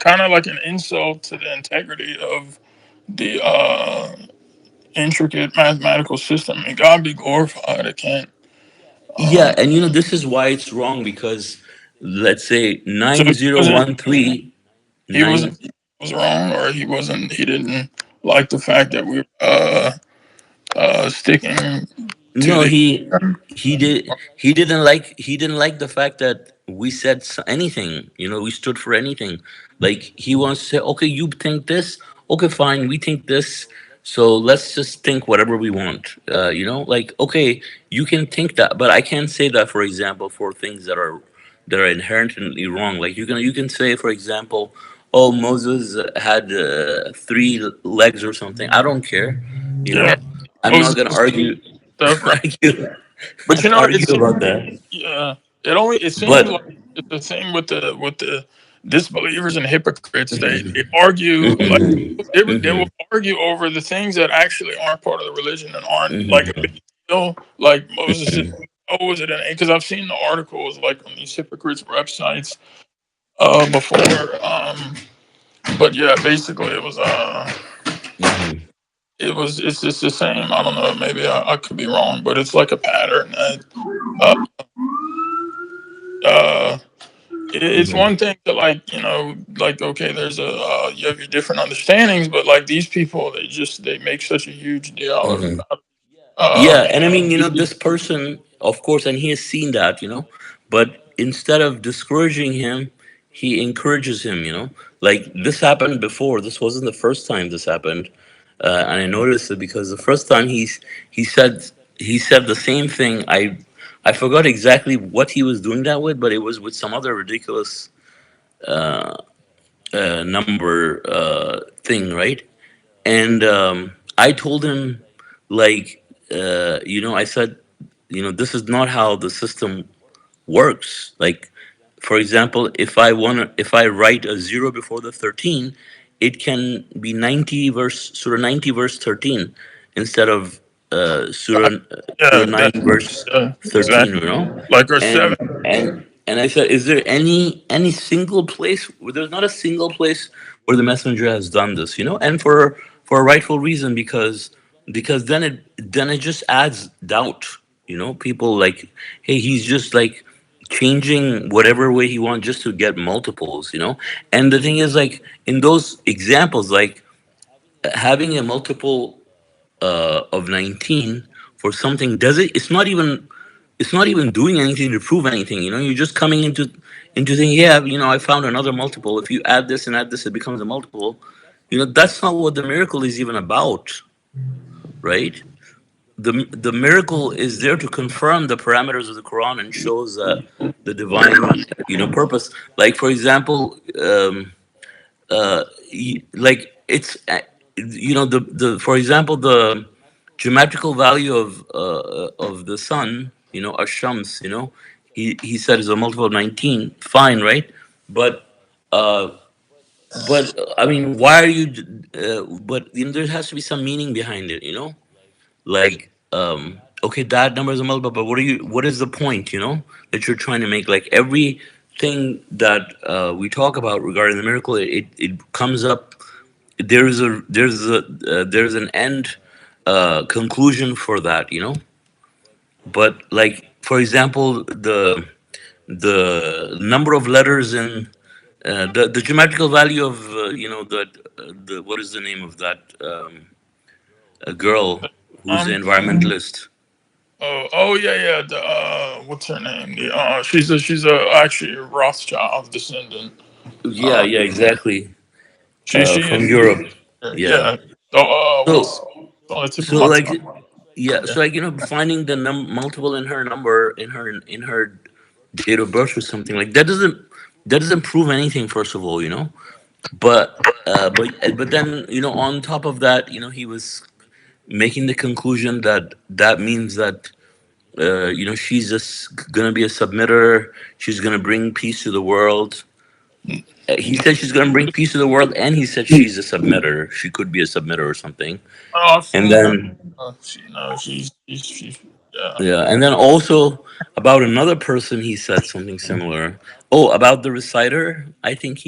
kind of like an insult to the integrity of the intricate mathematical system. I mean, God be glorified. It can't. Yeah, Um, and this is why it's wrong because let's say so nine zero one three he nine. wasn't he was wrong, or he wasn't. He didn't like the fact that we were sticking to No, the. he didn't like the fact that we said anything. We stood for anything. Like he wants to say, okay, you think this, okay, fine, we think this. So let's just think whatever we want. Like okay, you can think that, but I can't say that. For example, for things that are inherently wrong. Like you can say, for example, oh, Moses had three legs or something. I don't care. You Yeah, know, I'm not Moses gonna argue stuff, right? argue, But argue about that. yeah, it seems like But it's the same with the disbelievers and hypocrites. They argue like mhm, they will mhm, argue over the things that actually aren't part of the religion and aren't like a mhm, big deal. Like Moses said, mhm, "Oh, was it an?" Because I've seen the articles like on these hypocrites websites before. But yeah, basically mhm, it's just the same. I don't know. Maybe I could be wrong, but it's like a pattern that uh, uh, it's one thing to like like okay, there's a you have your different understandings, but like these people, they make such a huge deal out of Hmm. uh Yeah, and I mean, these- this person, of course, and he has seen that, but instead of discouraging him, he encourages him, Like this happened before. This wasn't the first time this happened, and I noticed it because the first time he said he said the same thing. I forgot exactly what he was doing that with, but it was with some other ridiculous number thing, right? And I told him, like, I said, this is not how the system works. Like, for example, if I write a zero before the 13, it can be 90 verse Surah 90 verse 13 instead of Surah yeah, 9 verse yeah, 13. exactly, like our seven. And I said, is there any single place where there's not a single place where the messenger has done this, and for a rightful reason, because then it just adds doubt, people like, hey, he's just like changing whatever way he wants just to get multiples, and the thing is, like, in those examples, like, having a multiple of 19 for something, does it it's not even doing anything to prove anything, you're just coming into thinking, yeah, I found another multiple. If you add this and add this, it becomes a multiple. That's not what the miracle is even about, right? The miracle is there to confirm the parameters of the Quran and shows the divine, purpose. Like, for example, like, it's the for example, the geometrical value of the sun, ashams, he said is a multiple of 19. Fine, right? But uh I mean, why are you but there has to be some meaning behind it, like, okay, that number is a multiple, but what is the point, that you're trying to make? Like, everything that we talk about regarding the miracle, it comes up. There's an end conclusion for that, but, like, for example, the number of letters in the geometrical value of the what is the name of that a girl who's an Um, environmentalist. oh yeah, yeah. The what's her name? The she's a actually a Rothschild descendant. Yeah, Um, yeah, exactly. she From is Europe. Yeah. yeah. So what's So, on the tip of so my like, tongue? yeah, Yeah, so, like, finding the multiple in her number, in her date of birth or something, like, that doesn't prove anything, first of all, but then, on top of that, he was making the conclusion that that means that she's just gonna be a submitter. She's gonna bring peace to the world. He said she's gonna bring peace to the world, and he said she's a submitter. She could be a submitter or something. oh, I've And seen her. then, She no, she's yeah. yeah, and then also about another person, he said something similar. Oh, about the reciter, I think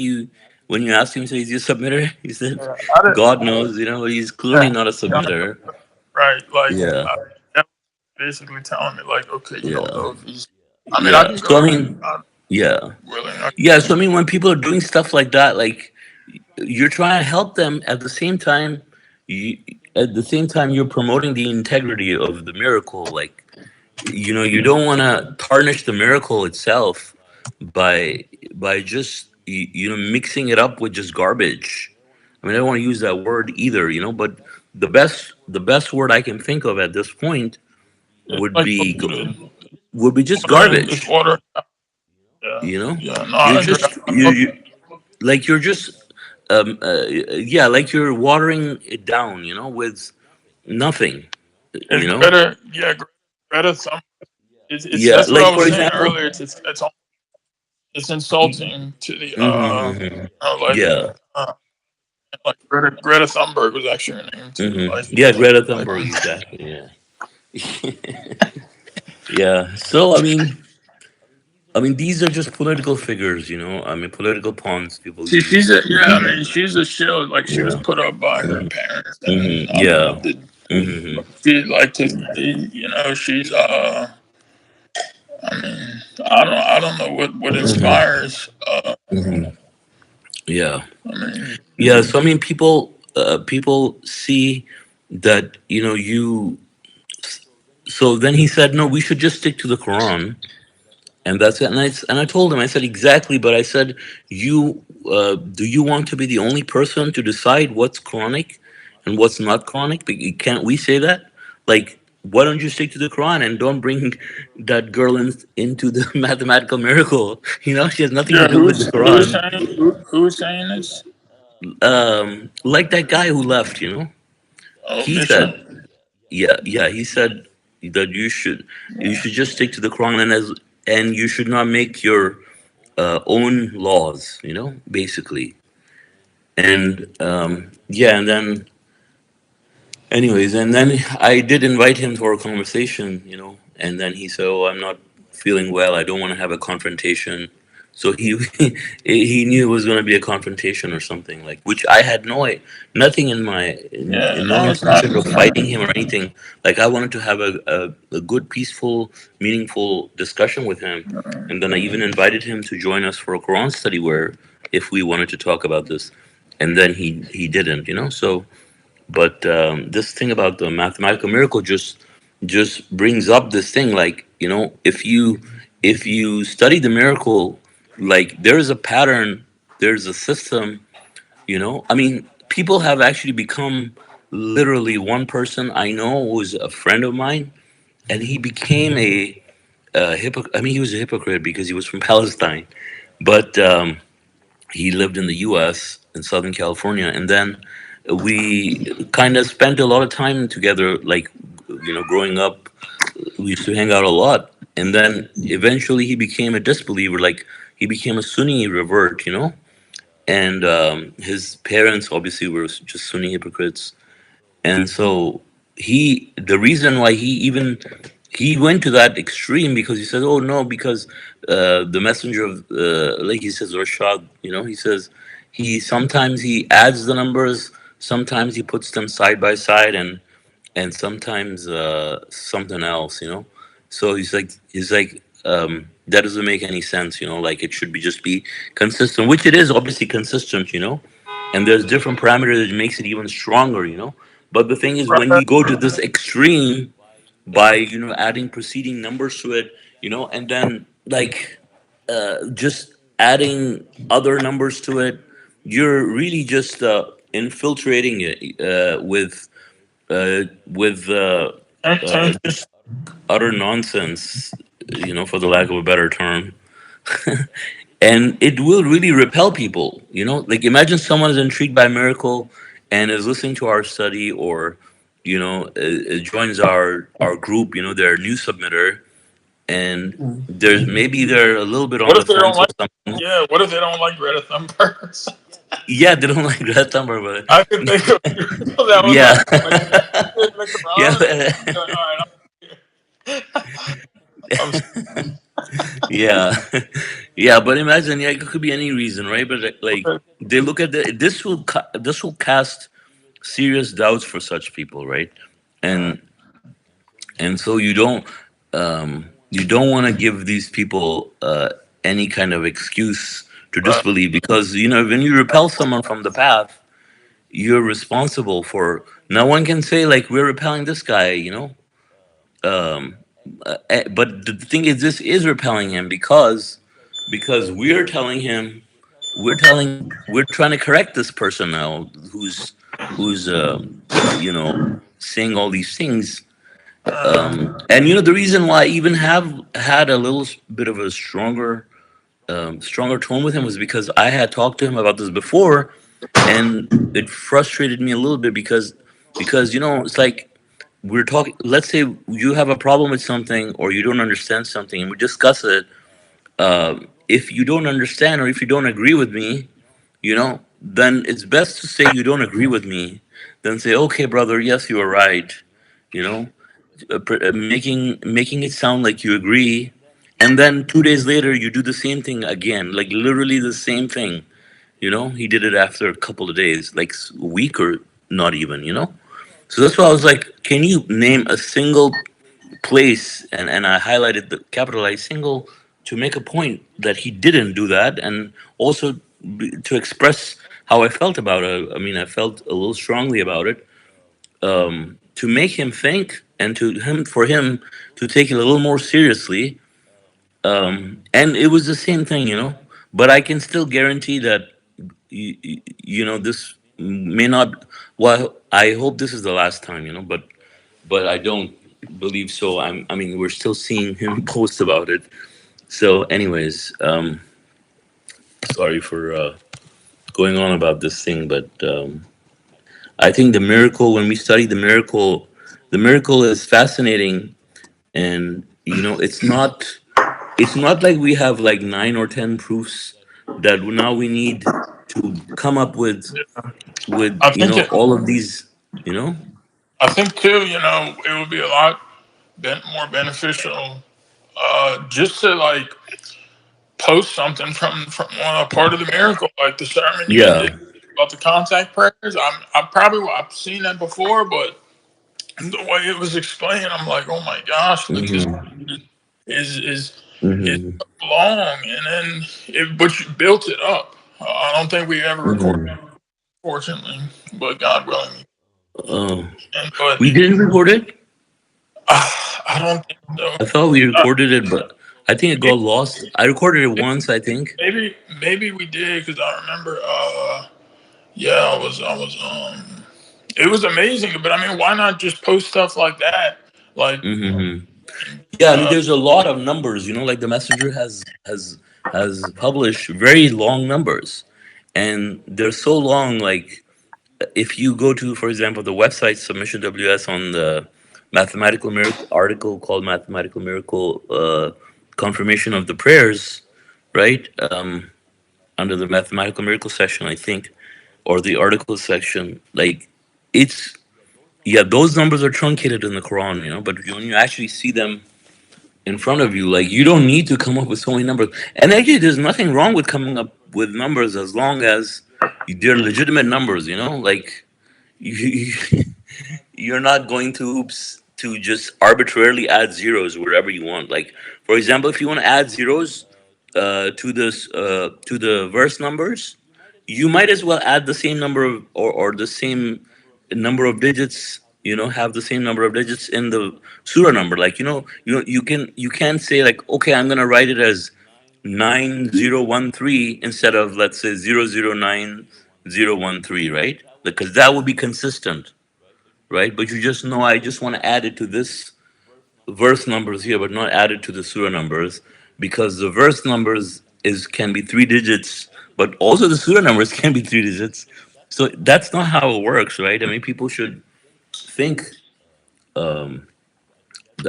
when you asked him, so is he a submitter? He said, Yeah, I did, God knows, he's clearly yeah, not a yeah, submitter. right. Like Yeah, that basically telling me like, okay, you don't yeah, know if he's. I mean, I yeah. can So, I go. mean, I'm yeah, willing. yeah. So, I mean, when people are doing stuff like that, like, you're trying to help them you, at the same time you're promoting the integrity of the miracle. Like, you don't want to tarnish the miracle itself by just mixing it up with just garbage. I mean, I don't want to use that word either, but the best word I can think of at this point It's would like be polluted. just Watering, just garbage. water. Yeah, you know yeah. No, you're I agree. just I'm looking. like, you're just yeah, like, you're watering it down, with nothing, It's you know Greta. Yeah, Greta. Some. It's yeah, that's what I like, was for saying example. earlier. It's insulting to the Mm-hmm. like Yeah. uh like Greta Thunberg was actually her name too. Yeah, Greta Like Thunberg, exactly. Yeah. Yeah. So, I mean, these are just political figures, I mean, political pawns people she's use a to yeah. I mean, defend. she's a shield. Like she was Yeah. put up by her Hmm. parents, and Hmm. I mean, Yeah. Hmm. she like to she's I don't know what Hmm. inspires. Hmm. Yeah. I mean, Yeah. So I mean, people see that you. So then he said, no, we should just stick to the Quran, and that's it. And I told him, I said exactly, but I said, do you want to be the only person to decide what's Quranic and what's not Quranic? Can't we say that? Like, why don't you stick to the Quran and don't bring that girl into the mathematical miracle? She has nothing to yeah, do with the who's Quran. saying who's saying this? Like that guy who left, Oh, he Misha. said, yeah, he said that you should just stick to the Quran, and you should not make your own laws, basically. And yeah, and then anyways, and then I did invite him for a conversation, and then he said, "Oh, I'm not feeling well. I don't want to have a confrontation." So he he knew it was going to be a confrontation or something, like, which I had nothing Yeah, in no no, it's not. intention of It's not. fighting him or anything. Like, I wanted to have a good, peaceful, meaningful discussion with him, and then I even invited him to join us for a Quran study where if we wanted to talk about this, and then he didn't, so. But this thing about the mathematical miracle just brings up this thing, like, if you study the miracle, like, there is a pattern, there's a system. I mean, people have actually become, literally, one person I know was a friend of mine, and he became a hypocrite. I mean, he was a hypocrite because he was from Palestine, but he lived in the U.S. in Southern California, and then we kind of spent a lot of time together. Like, growing up, we used to hang out a lot, and then eventually he became a disbeliever. Like, he became a Sunni revert, and his parents obviously were just Sunni hypocrites, and so the reason why he went to that extreme, because he said, oh no, because the messenger of, like he says, Rashad, he says, sometimes he adds the numbers, sometimes he puts them side by side, and sometimes something else, so he's like, that doesn't make any sense, like, it should be just be consistent, which it is obviously consistent, and there's different parameters that makes it even stronger, but the thing is, when Right. we go to this extreme by adding preceding numbers to it, and then, like, just adding other numbers to it, you're really just infiltrating it with uh, Change. utter nonsense, for the lack of a better term. And it will really repel people, like, imagine someone is intrigued by miracle and is listening to our study, or joins our group, they're a new submitter, and they're a little bit What on if the they don't fence or like? something. Yeah. What if they don't like Greta Thunberg? Yeah, they don't like Red Thumber, I could think of that was yeah. like the Quran, and Yeah. you're like, all right, I'm Yeah. Yeah, but imagine, yeah, it could be any reason, right? But like, okay. they look at this will cast serious doubts for such people, right? And so you don't want to give these people any kind of excuse to Right. disbelieve, because when you repel someone from the path, you're responsible for. No one can say, like, we're repelling this guy, um, but the thing is, this is repelling him, because we're trying to correct this person now, who's you know saying all these things. And the reason why I even have had a little bit of a stronger tone with him was because I had talked to him about this before, and it frustrated me a little bit, because it's like, we're talking. Let's say you have a problem with something, or you don't understand something, and we discuss it. If you don't understand, or if you don't agree with me, then it's best to say you don't agree with me, than say, okay, brother, yes, you are right. You know, making it sound like you agree, and then 2 days later you do the same thing again, like, literally the same thing. He did it after a couple of days, like, a week, or not even. So that's why I was like, can you name a single place, and I highlighted the capitalized single to make a point that he didn't do that, and also to express how I felt about it. I mean, I felt a little strongly about it. To make him think, and to him for him to take it a little more seriously. And it was the same thing, But I can still guarantee that this may not. Well, I hope this is the last time, but I don't believe so. I mean, we're still seeing him post about it. So, anyways, sorry for going on about this thing, but I think the miracle, when we study the miracle is fascinating, and it's not like we have like 9 or 10 proofs that now we need to come up with I think it. all of these, you know. I think too. It would be a lot more beneficial, just to like post something from a part of the miracle, like the sermon you did Yeah. about the contact prayers. I've seen that before, but the way it was explained, I'm like, oh my gosh, like this Hmm. is Hmm. so long, and then but you built it up. I don't think we ever recorded, Hmm. fortunately, but God willing. Oh, And but we didn't record it. I don't think so. I thought we Uh, recorded it, but I think it got lost. I recorded it once, I think. maybe we did because I remember. Yeah, it was amazing. But I mean, why not just post stuff like that? Like, Hmm. Yeah, I mean, uh, there's a lot of numbers. Like the messenger has published very long numbers, and they're so long. Like if you go to, for example, the website Submission WS on the mathematical miracle article called Mathematical Miracle Confirmation of the Prayers, right? Under the Mathematical Miracle section, I think, or the article section, like it's yeah, those numbers are truncated in the Quran, but when you actually see them in front of you, like you don't need to come up with so many numbers. And actually, there's nothing wrong with coming up with numbers as long as they're legitimate numbers, like you, you're not going to just arbitrarily add zeros wherever you want. Like, for example, if you want to add zeros to the verse numbers, you might as well add the same number of, or the same number of digits. Have the same number of digits in the surah number. Like, you can say like, okay, I'm gonna write it as 9013 instead of, let's say, 009013, right? Because that would be consistent, right? But you just know, I just want to add it to this verse numbers here, but not add it to the surah numbers, because the verse numbers is can be 3 digits, but also the surah numbers can be 3 digits. So that's not how it works, right? I mean, people should think. Um,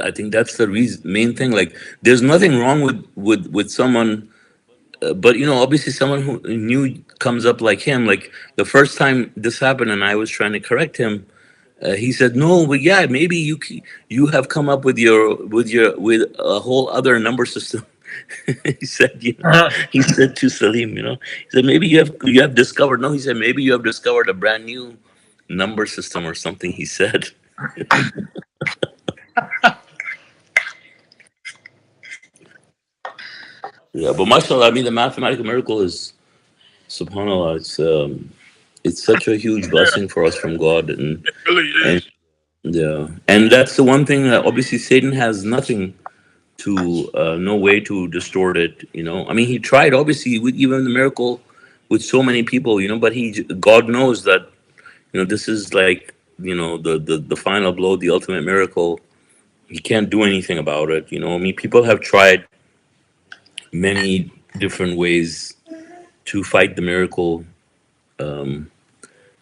I think that's the main thing. Like, there's nothing wrong with someone, but obviously, someone who new comes up like him. Like the first time this happened, and I was trying to correct him. He said, "No, but yeah, maybe you have come up with a whole other number system." he said, he said to Salim, he said, maybe you have discovered. No, he said, maybe you have discovered a brand new number system or something. He said, yeah, but mashallah, I mean, the mathematical miracle is, subhanallah, it's such a huge yeah, blessing for us from God, it really and is. yeah, and that's the one thing that obviously Satan has nothing to no way to distort it. I mean, he tried obviously with even the miracle with so many people, but God knows that this is like the final blow, the ultimate miracle. He can't do anything about it. I mean, people have tried many different ways to fight the miracle.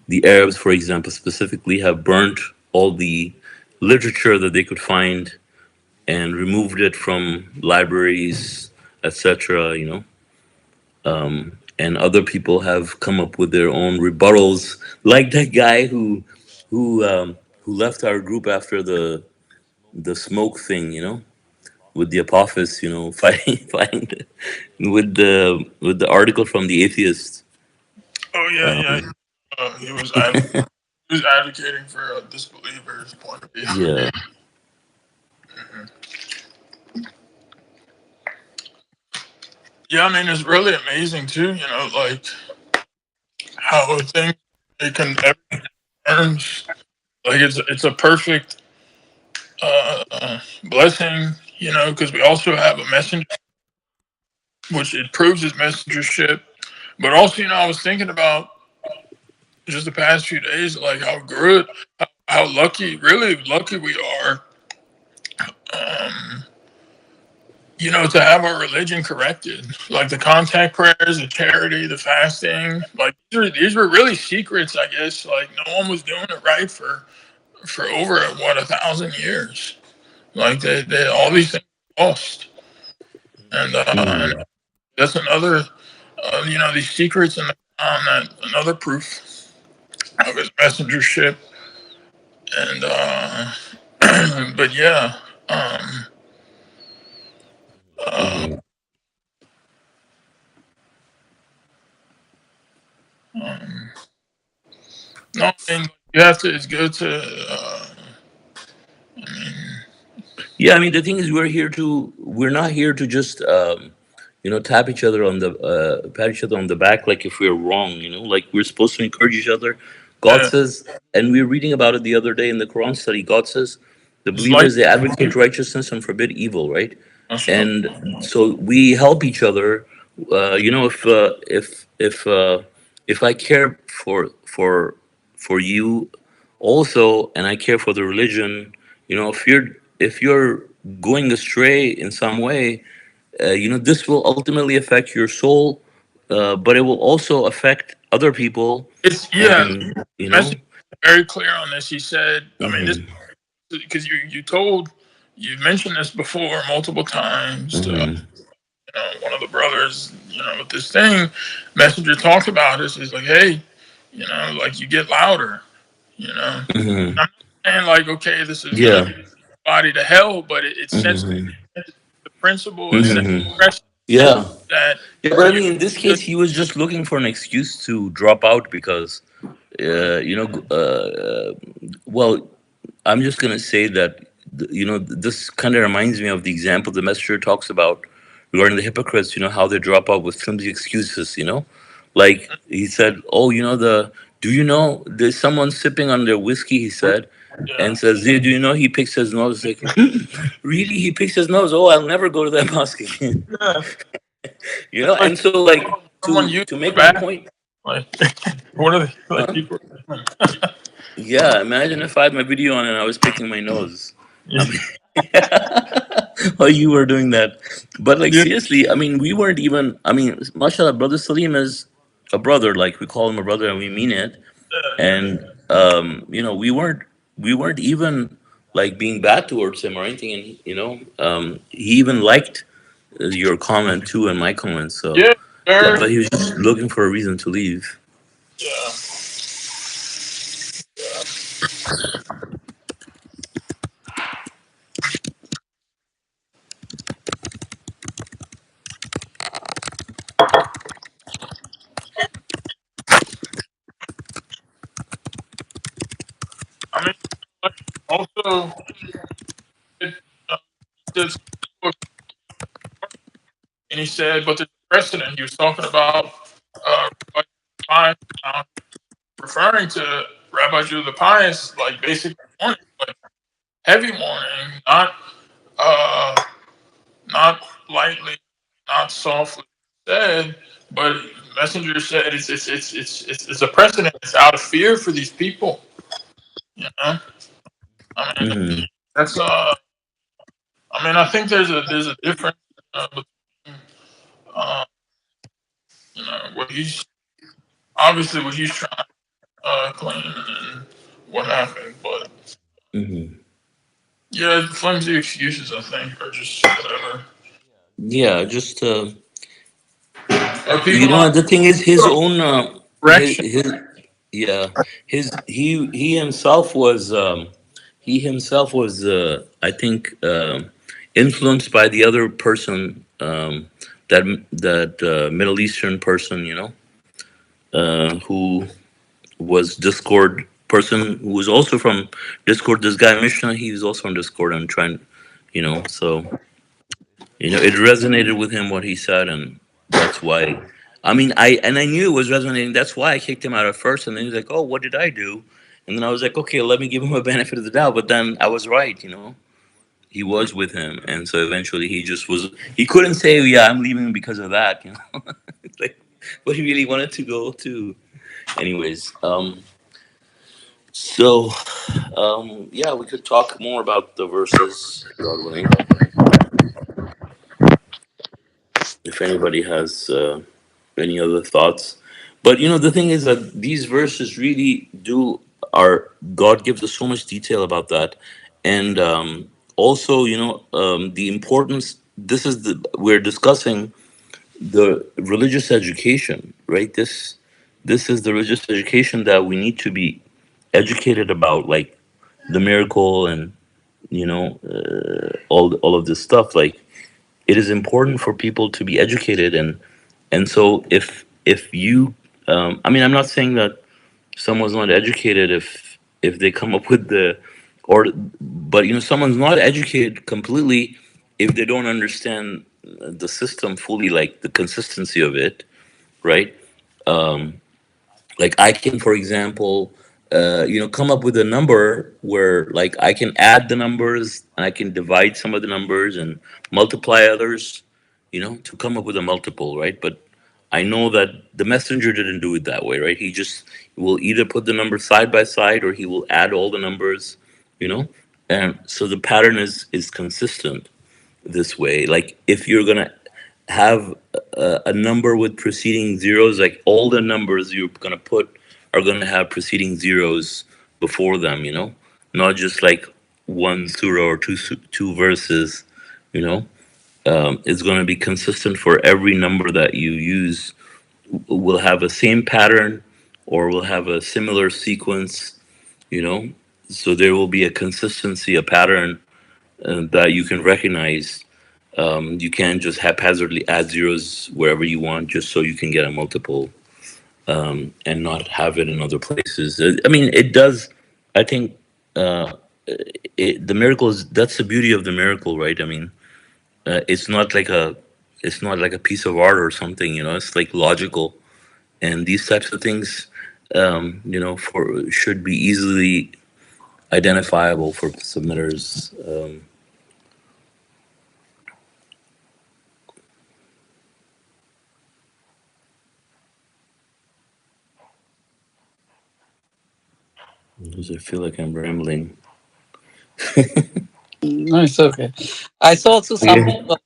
The Arabs, for example, specifically have burnt all the literature that they could find and removed it from libraries, etc. And other people have come up with their own rebuttals, like that guy who left our group after the smoke thing, with the Apophis, fighting with the article from the atheist. Oh yeah, yeah. Um, He was advocating for a disbeliever's point of view. yeah, Yeah, I mean, it's really amazing too. Like how things it can turns. Like it's a perfect blessing. Because we also have a messenger, which it proves his messengership. But also, I was thinking about just the past few days, like how good, how lucky, really lucky we are. Um, to have our religion corrected, like the contact prayers, the charity, the fasting, like these were really secrets, I guess. Like no one was doing it right for over 1,000 years. Like they all these things lost, and Mm-hmm. that's another, these secrets and that another proof of his messengership, and but yeah, um, uh, Mm-hmm. um, no, I mean you have to. It's good to. I mean, Yeah, I mean the thing is, we're not here to just tap each other on the pat each other on the back like if we're wrong. Like we're supposed to encourage each other. God yeah, says, and we were reading about it the other day in the Quran study. God says the it's like believers, they advocate righteousness and forbid evil, right? mashallah. And so we help each other. If I care for you also, and I care for the religion, if you're going astray in some way, this will ultimately affect your soul, but it will also affect other people, It's yeah. and The message is very clear on this. He said, I mean, this hmm because you mentioned this before multiple times to hmm one of the brothers, with this thing, messenger talked about this. He's like, hey, like you get louder, you know. hmm I'm not saying like, okay, this is gonna yeah body to hell, but it sets hmm the principle, it sets hmm precedent yeah that yeah, but I you mean, in this should. case, he was just looking for an excuse to drop out because, Right. well, I'm just gonna say that this kind of reminds me of the example the messenger talks about regarding the hypocrites. How they drop out with flimsy excuses. Like he said, "Oh, do you know there's someone sipping on their whiskey?" He said, Yeah. and says, "Yeah, do you know he picks his nose?" Like, really, he picks his nose. Oh, I'll never go to that mosque again. Yeah. It's like And so like someone to used to the make my bath. point, Like, what are they like? huh? People. Yeah, imagine if I had my video on and I was picking my nose. I Yeah. mean, or you were doing that. But like Yeah. seriously, I mean, we weren't even. I mean, mashallah, brother Salim is a brother. Like we call him a brother, and we mean it. And we weren't even like being bad towards him or anything. And he even liked your comment too and my comment. So, Yeah. Sure. but he was just looking for a reason to leave. Yeah. I mean, like, also, it, uh, there's, and he said, but there's a precedent. He was talking about Rabbi Pius, uh, referring to Rabbi Judah the Pious, like basically warning, like heavy warning, uh, not lightly, not softly said, but messenger said it's a precedent. It's out of fear for these people. You know, I mean, Hmm that's I mean, I think there's a difference between uh, what he's obviously what he's trying to claim and what happened, but hmm yeah, flimsy excuses I think are just whatever. Yeah, just Or people don't the thing is his own correction. his yeah he himself was I think influenced by the other person, that Middle Eastern person, who was Discord person, who was also from Discord. This guy Mishnah, he was also from Discord and trying, so it resonated with him what he said. And That's why. I mean, I knew it was resonating. That's why I kicked him out at first, and then he's like, "Oh, what did I do?" And then I was like, "Okay, let me give him a benefit of the doubt." But then I was right, you know. He was with him, and so eventually he just was. He couldn't say, "Yeah, I'm leaving because of that," you know. It's like, but he really wanted to go too. Anyways, so yeah, we could talk more about the verses, God willing, if anybody has any other thoughts. But you know, the thing is that these verses really do are God gives us so much detail about that, and also, you know, the importance. This is the we're discussing the religious education, right? This is the religious education that we need to be educated about, like the miracle and you know all of this stuff. Like it is important for people to be educated, and so if you, I mean, I'm not saying that someone's not educated if they come up with the or but you know someone's not educated completely if they don't understand the system fully, like the consistency of it, right? Like I can, for example, you know, come up with a number where like I can add the numbers and I can divide some of the numbers and multiply others, you know, to come up with a multiple, right? But I know that the messenger didn't do it that way, right? He just will either put the numbers side by side or he will add all the numbers, you know, and so the pattern is consistent this way. Like if you're gonna have a number with preceding zeros, like all the numbers you're gonna put are gonna have preceding zeros before them, you know, not just like one surah or two verses, you know. It's gonna be consistent for every number that you use. Will have a same pattern or will have a similar sequence, you know. So there will be a consistency, a pattern that you can recognize. You can't just haphazardly add zeros wherever you want just so you can get a multiple, and not have it in other places. I mean, it does. I think the miracle is that's the beauty of the miracle, right? I mean, it's not like it's not like a piece of art or something. You know, it's like logical, and these types of things, you know, for should be easily identifiable for submitters. Because I feel like I'm rambling. No, it's okay. I saw also some Yeah. people,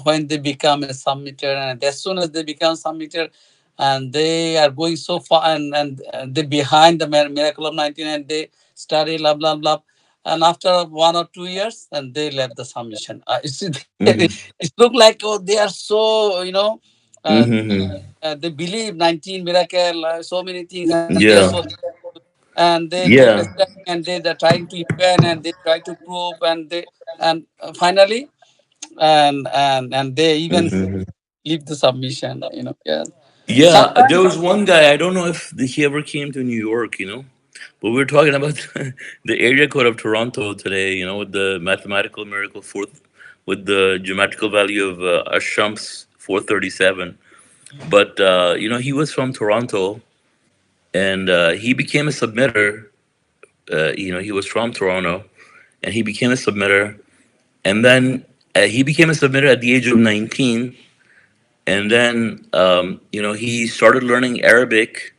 when they become a submitter, and as soon as they become submitter, and they are going so far, and they behind the miracle of 19, and they study, blah, blah, blah. And after 1 or 2 years, and they left the submission. Hmm. It look like, oh, they are so, uh, Hmm. they believe 19 miracle, so many things, and they are so, Yeah. and they keep Yeah. studying, and they're trying to invent, and they try to prove, and finally, and they even Hmm. leave the submission. Yeah. Yeah. Sometimes. There was one guy. I don't know if he ever came to New York. You know, but we were talking about the area code of Toronto today. You know, with the mathematical miracle fourth, with the geometrical value of Asham's 437. But you know, he was from Toronto, and he became a submitter. You know, he was from Toronto, and he became a submitter, and then he became a submitter at the age of 19, and then you know he started learning Arabic.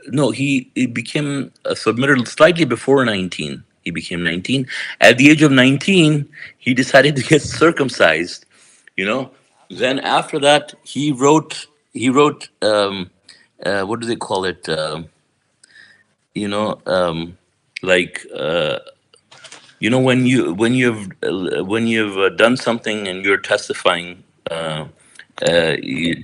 No, he became a submitter slightly before 19. He became 19. At the age of 19, he decided to get circumcised. You know, then after that, he wrote what do they call it? You know, like you know when you've done something and you're testifying you,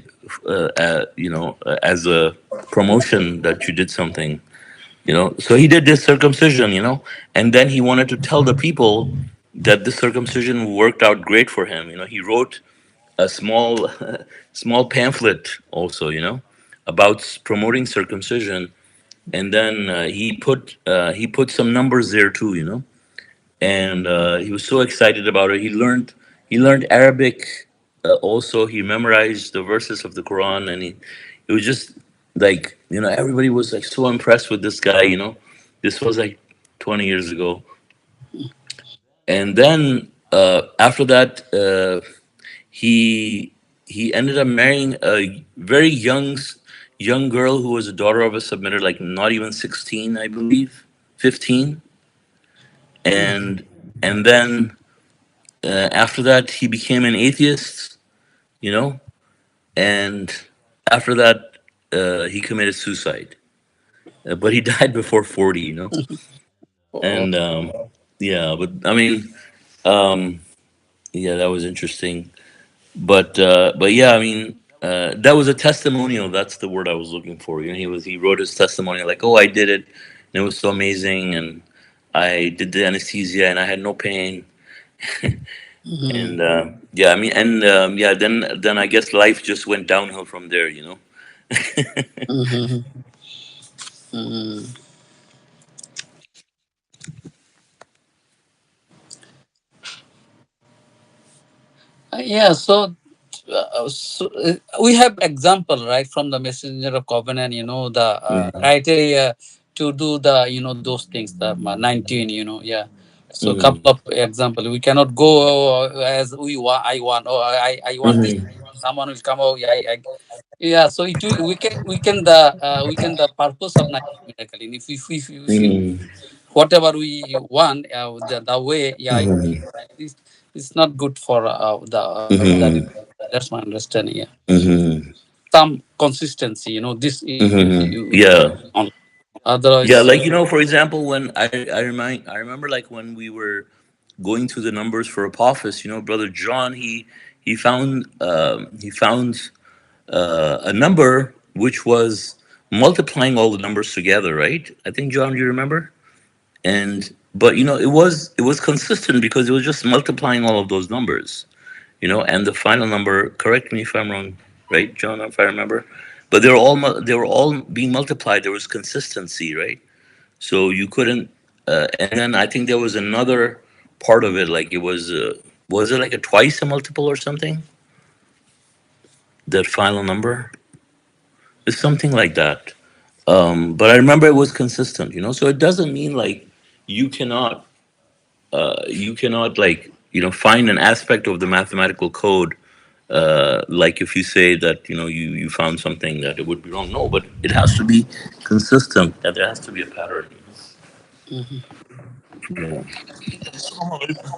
you know, as a promotion that you did something, you know. So he did this circumcision, you know, and then he wanted to tell the people that this circumcision worked out great for him. You know, he wrote a small small pamphlet also, you know, about promoting circumcision, and then he put some numbers there too, you know, and he was so excited about it. He learned Arabic also he memorized the verses of the Quran, and it was just like, everybody was like so impressed with this guy. This was like 20 years ago. And then after that, he he ended up marrying a very young girl who was a daughter of a submitter, like not even 16, I believe, 15. Mhm. And then after that, he became an atheist, you know, and after that, he committed suicide. But he died before 40. Oh, And yeah, but I mean, um, yeah, that was interesting. But yeah, I mean, that was a testimonial. That's the word I was looking for. He wrote his testimonial like, "Oh, I did it, and it was so amazing, and I did the anesthesia, and I had no pain." mhm, And yeah, I mean, and yeah, then I guess life just went downhill from there. mhm, mhm. Yeah, so we have example right from the messenger of covenant, the Mhm. criteria to do the those things, the 19, yeah. So Mhm. couple of example, we cannot go as we want. I want, oh, I want this. Mhm. Someone will come, oh yeah, yeah. So we can the purpose of 19 miracle. And if you Mhm. whatever we want, the way, yeah, Mhm. it's not good for the Mhm. that's my understanding. Yeah, Mhm. some consistency. This Mhm. you Yeah. on. Yeah, Otherwise, like for example, when I remember like when we were going through the numbers for Apophis, brother John, he found a number which was multiplying all the numbers together, right? I think, John, do you remember? And but it was consistent because it was just multiplying all of those numbers, and the final number. Correct me if I'm wrong, right, John? If I remember, but they were all being multiplied. There was consistency, right? So you couldn't. And then I think there was another part of it, like it was it like a twice a multiple or something? That final number is something like that. But I remember it was consistent, so it doesn't mean like you cannot like find an aspect of the mathematical code, like if you say that you found something that it would be wrong. No, but it has to be consistent, and there has to be a pattern. mhm. Yeah. Assalamu alaikum.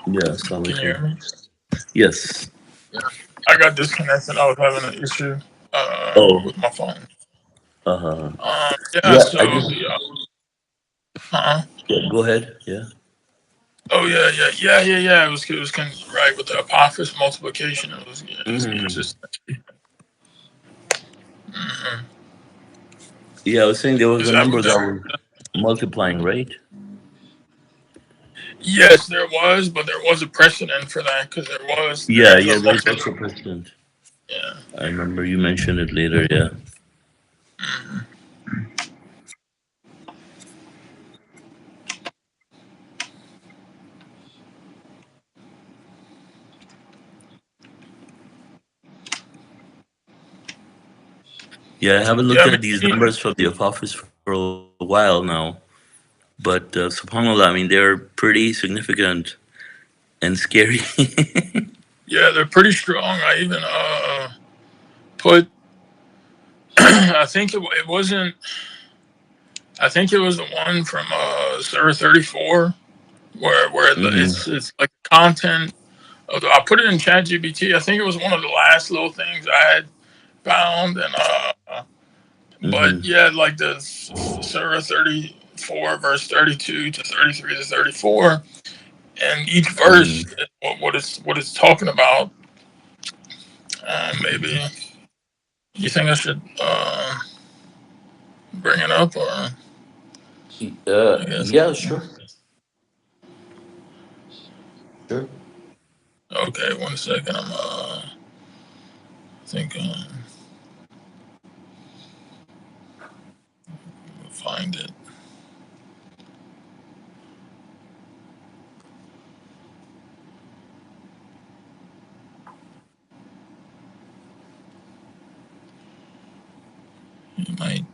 Yeah. Assalamu Can you alaikum. hear me? Yes. Yeah. I got disconnected. I was having an issue Oh. with my phone. Uh-huh. Yeah, Yeah, so I just. the uh Yeah, go ahead. Yeah. oh yeah. Right with the Apophis multiplication. It was Hmm. consistent. Hmm. Yeah, I was saying there was Is a that number what that that? was multiplying, right? Yes, there was, but there was a precedent for that because there Yeah, is a yeah, there's multi. also precedent. Yeah. I remember you mentioned it later. Yeah. Hmm. Yeah, I haven't looked Yeah, at these maybe. numbers from the Apophis for a while now, but subhanAllah, I mean, they're pretty significant and scary. Yeah, they're pretty strong. I even put. I think it wasn't. I think it was the one from Surah 34 where Hmm. it's like content. I put it in ChatGPT. I think it was one of the last little things I had found, and but Hmm. yeah, like the Surah 34 verse 32 to 33 to 34, and each Hmm. verse what it's talking about. Maybe you think I should bring it up, or I guess. Yeah, sure, sure. Okay, 1 second. I'm thinking find it. You might.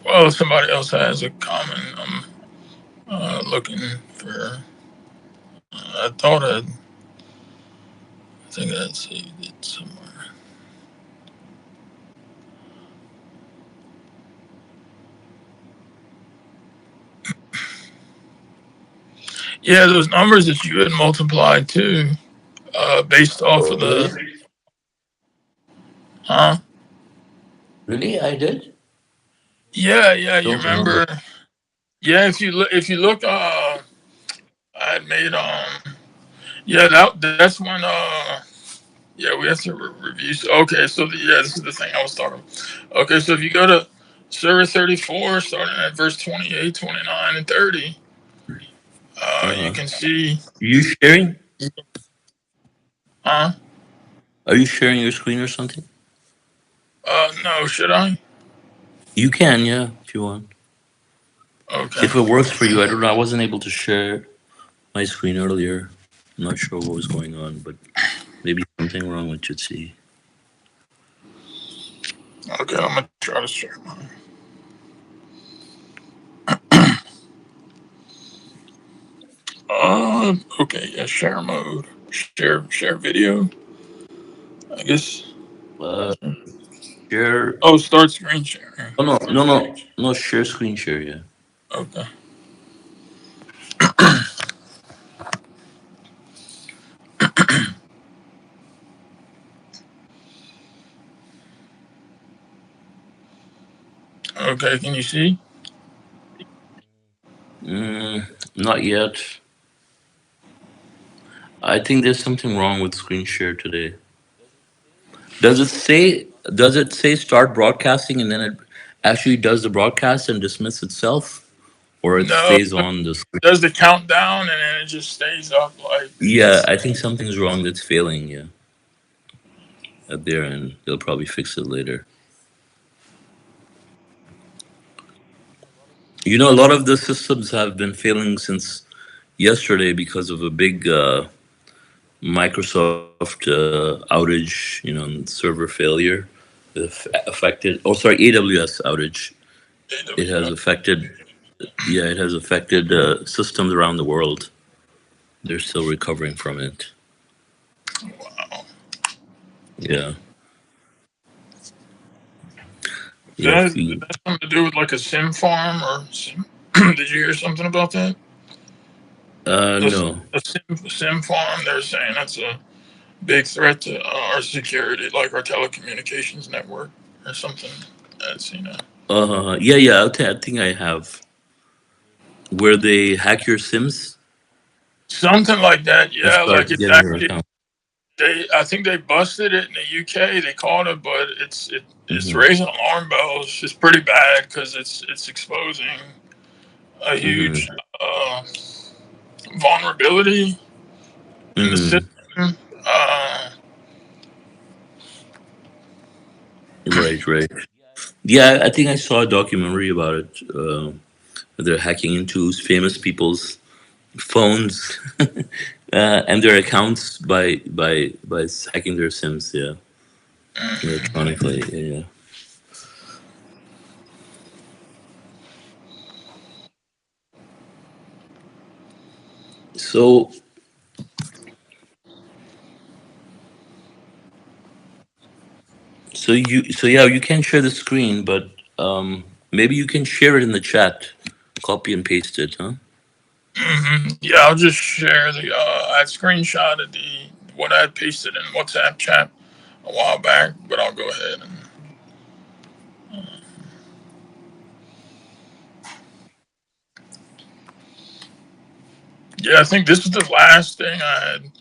Well, if somebody else has a comment, I'm looking for. I thought I think I saved it somewhere. Yeah, those numbers that you had multiplied too, based off of Oh, the. really? Huh? Really? I did? Yeah, yeah. You Don't remember. remember? Yeah, if you look, I had made yeah, that's when yeah, we have to review. Okay, so yeah, this is the thing I was talking about. Okay, so if you go to Surah 34, starting at verse 28, 29, and 30, you Uh-huh. can see. You sharing? Huh? Are you sharing your screen or something? No, should I? You can, yeah, if you want. Okay. If it works for you, I don't know. I wasn't able to share my screen earlier. I'm not sure what was going on, but maybe something wrong with Jitsi. Okay, I'm gonna try to share mine. Okay, yeah, share mode, share video. I guess. Uh, share. Oh, start screen sharing. Oh no, no, no, no. Share screen share. Yeah. Okay. Okay, can you see? Not yet. I think there's something wrong with screen share today. Does it say? Does it say start broadcasting and then it actually does the broadcast and dismiss itself, or it No, stays on the screen? does the countdown and then it just stays up like Yeah, it's. I think something's wrong. That's failing. Yeah, at their end, they'll probably fix it later. You know, a lot of the systems have been failing since yesterday because of a big Microsoft outage. You know, and server failure. Affected. Oh, sorry, AWS outage. It has AWS. affected. Yeah, it has affected systems around the world. They're still recovering from it. Wow. Yeah, yeah. That If has you, that something to do with like a sim farm or sim? Did you hear something about that? no. A sim farm. They're saying that's a big threat to our security, like our telecommunications network or something. That's Yeah, yeah. I think I have. Where they hack your Sims something like that. and Yeah, like start it's getting your actually account. they. I think they busted it in the UK. They caught it, but it's Mm-hmm. raising alarm bells. It's pretty bad because it's exposing a huge Mm-hmm. vulnerability in the Mm-hmm. system. Uh, Right, right. Yeah, I think I saw a documentary about it. They're hacking into famous people's phones and their accounts by hacking their Sims. Yeah, electronically. Yeah, yeah. So so yeah, you can share the screen, but maybe you can share it in the chat. Copy and paste it, huh? yeah, I'll just share the. I screenshotted the what I had pasted in WhatsApp chat a while back, but I'll go ahead and. Yeah, I think this is the last thing I had.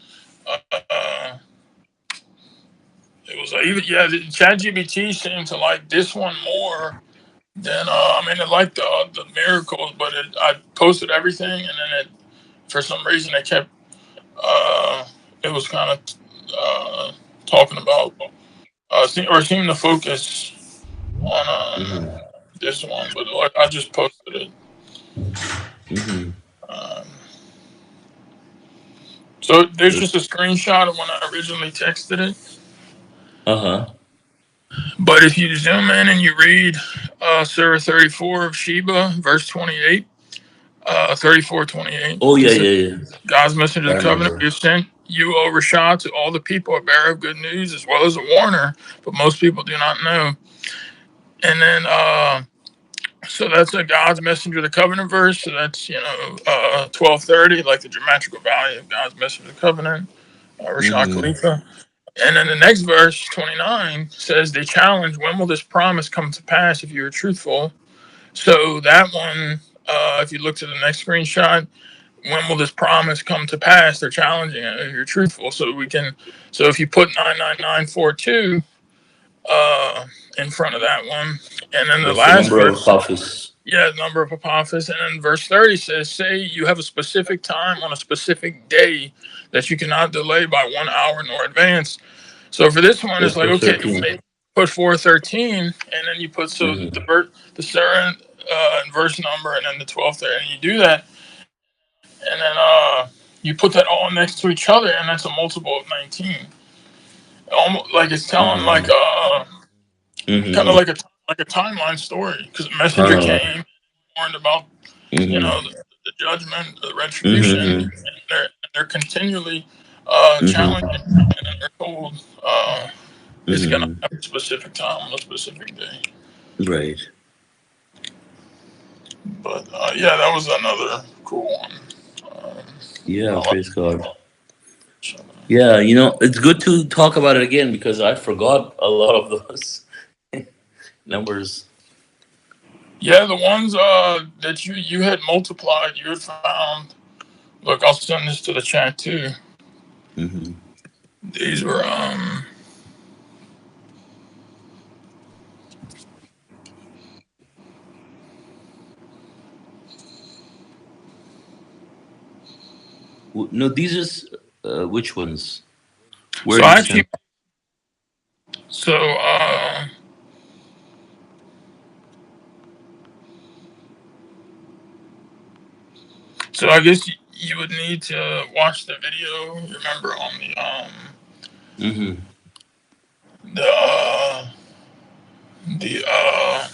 It was even yeah, the ChatGPT seemed to like this one more than I mean, it liked the miracles, but I posted everything, and then it for some reason it kept uh, it was kind of talking about or seemed to focus on this one, but like I just posted it. Mm-hmm. Um, so there's just a screenshot of when I originally texted it. Uh-huh. But if you zoom in and you read Surah 34 of Sheba, verse 28, 34:28, Oh it yeah, says, yeah, yeah. God's messenger I of the covenant, we remember. have sent you over Shah to all the people, a bearer of good news as well as a warner, but most people do not know. And then, so that's a God's messenger of the covenant verse. So that's, 1230, like the geometrical value of God's messenger of the covenant, Rashad Mm-hmm. Khalifa. And then the next verse, 29, says they challenge, when will this promise come to pass if you are truthful? So that one, if you look to the next screenshot, when will this promise come to pass? They're challenging it if you're truthful. So if you put 99942 uh, in front of that one, and then the That's the last number of verse, Hafiz. yeah, number of Apophis, and then verse 30 says, say you have a specific time on a specific day that you cannot delay by 1 hour nor advance. So for this one, That's it's like, for okay, 13. put 413, and then you put Mm-hmm. the Sarah and verse number, and then the 12th there, and you do that, and then you put that all next to each other, and that's a multiple of 19. Almost like it's telling Mm-hmm. like kind of Mm-hmm. like a timeline story because the messenger Uh-huh. came, warned about Mm-hmm. the judgment, the retribution, and Mm-hmm. they're continually challenging, Mm-hmm. and they're told it's gonna Mm-hmm. happen a specific time on a specific day. Right. But yeah, that was another cool one. Um, Yeah, I like praise God. it. Yeah, it's good to talk about it again because I forgot a lot of those numbers. Yeah, the ones that you had multiplied, you had found. Look, I'll send this to the chat too. Mm-hmm. These were No, these is which ones? Where so you I actually sent? so so I guess you would need to watch the video. Remember on Mm-hmm. the uh,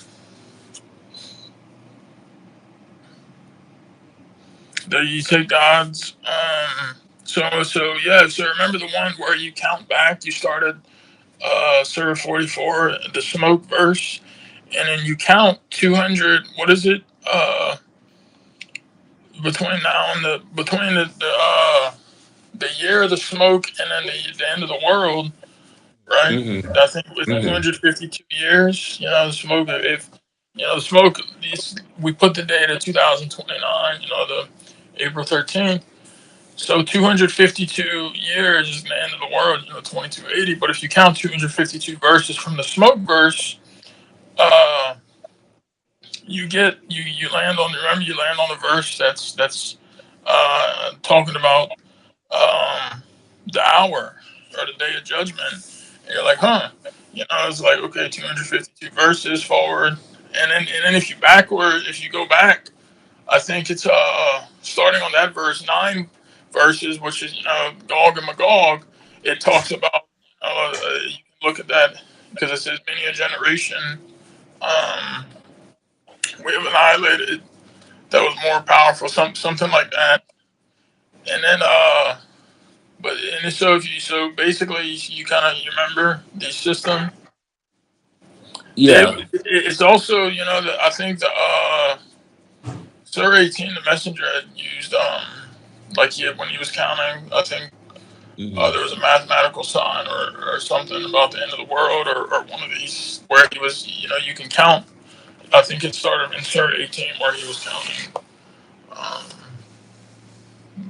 the you take God's so yeah, so remember the one where you count back, you started Surah 44, the smoke verse, and then you count 200, what is it, between now and the year of the smoke and then the end of the world, right? Mm-hmm. I think it was Mm-hmm. 252 years. The smoke. If the smoke, we put the date of 2029. The April 13th. So 252 years is the end of the world. 2280. But if you count 252 verses from the smoke verse, uh, you land on. Remember, you land on the verse that's talking about um, the hour or the day of judgment. And you're like, huh? It's like, okay, 252 verses forward. And then if you go back, I think it's starting on that verse, 9 verses, which is, Gog and Magog. It talks about, you can look at that because it says many a generation um, we have annihilated that was more powerful, something like that. And then but and so if you so basically you kind of you remember the system. Yeah. It's also that I think the Survey 18 the messenger had used like when he was counting. I think Mm-hmm. there was a mathematical sign or something about the end of the world or one of these where he was you can count. I think it started in Survey 18 where he was counting. Um,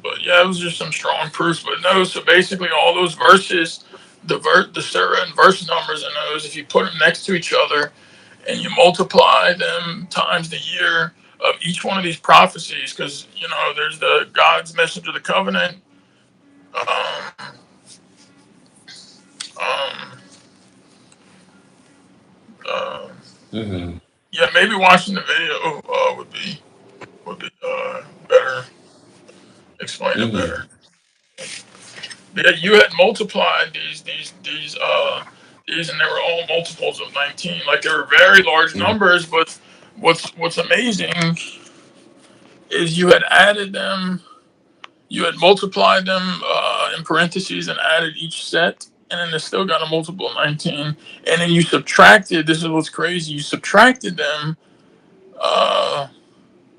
but yeah, it was just some strong proofs. But no, so basically all those verses, the surah and verse numbers in those, if you put them next to each other and you multiply them times the year of each one of these prophecies, because there's the God's message of the covenant, um, um, uh, Mm-hmm. Yeah, maybe watching the video would be better, explain it better. Mm-hmm. Yeah, you had multiplied these, and they were all multiples of 19. Like they were very large numbers, but what's amazing is you had added them, you had multiplied them in parentheses and added each set, and then they still got a multiple of 19. And then you subtracted. This is what's crazy. You subtracted them. Uh,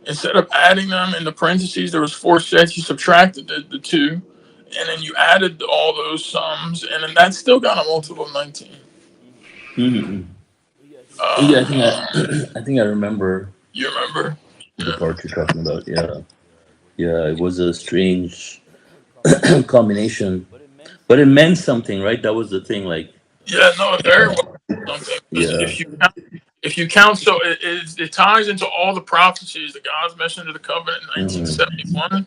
Instead of adding them in the parentheses, there was four sets. You subtracted the two, and then you added all those sums, and then that still got a multiple of 19. Mm-hmm. Yeah, I Um, think I, I think I remember you remember? the Yeah. part you're talking about. Yeah, yeah, it was a strange combination, but it meant something, right? That was the thing. Like, Yeah. No, it very well something because yeah. if you count, so it ties into all the prophecies. The God's Messenger of the Covenant in Mm-hmm. 1971.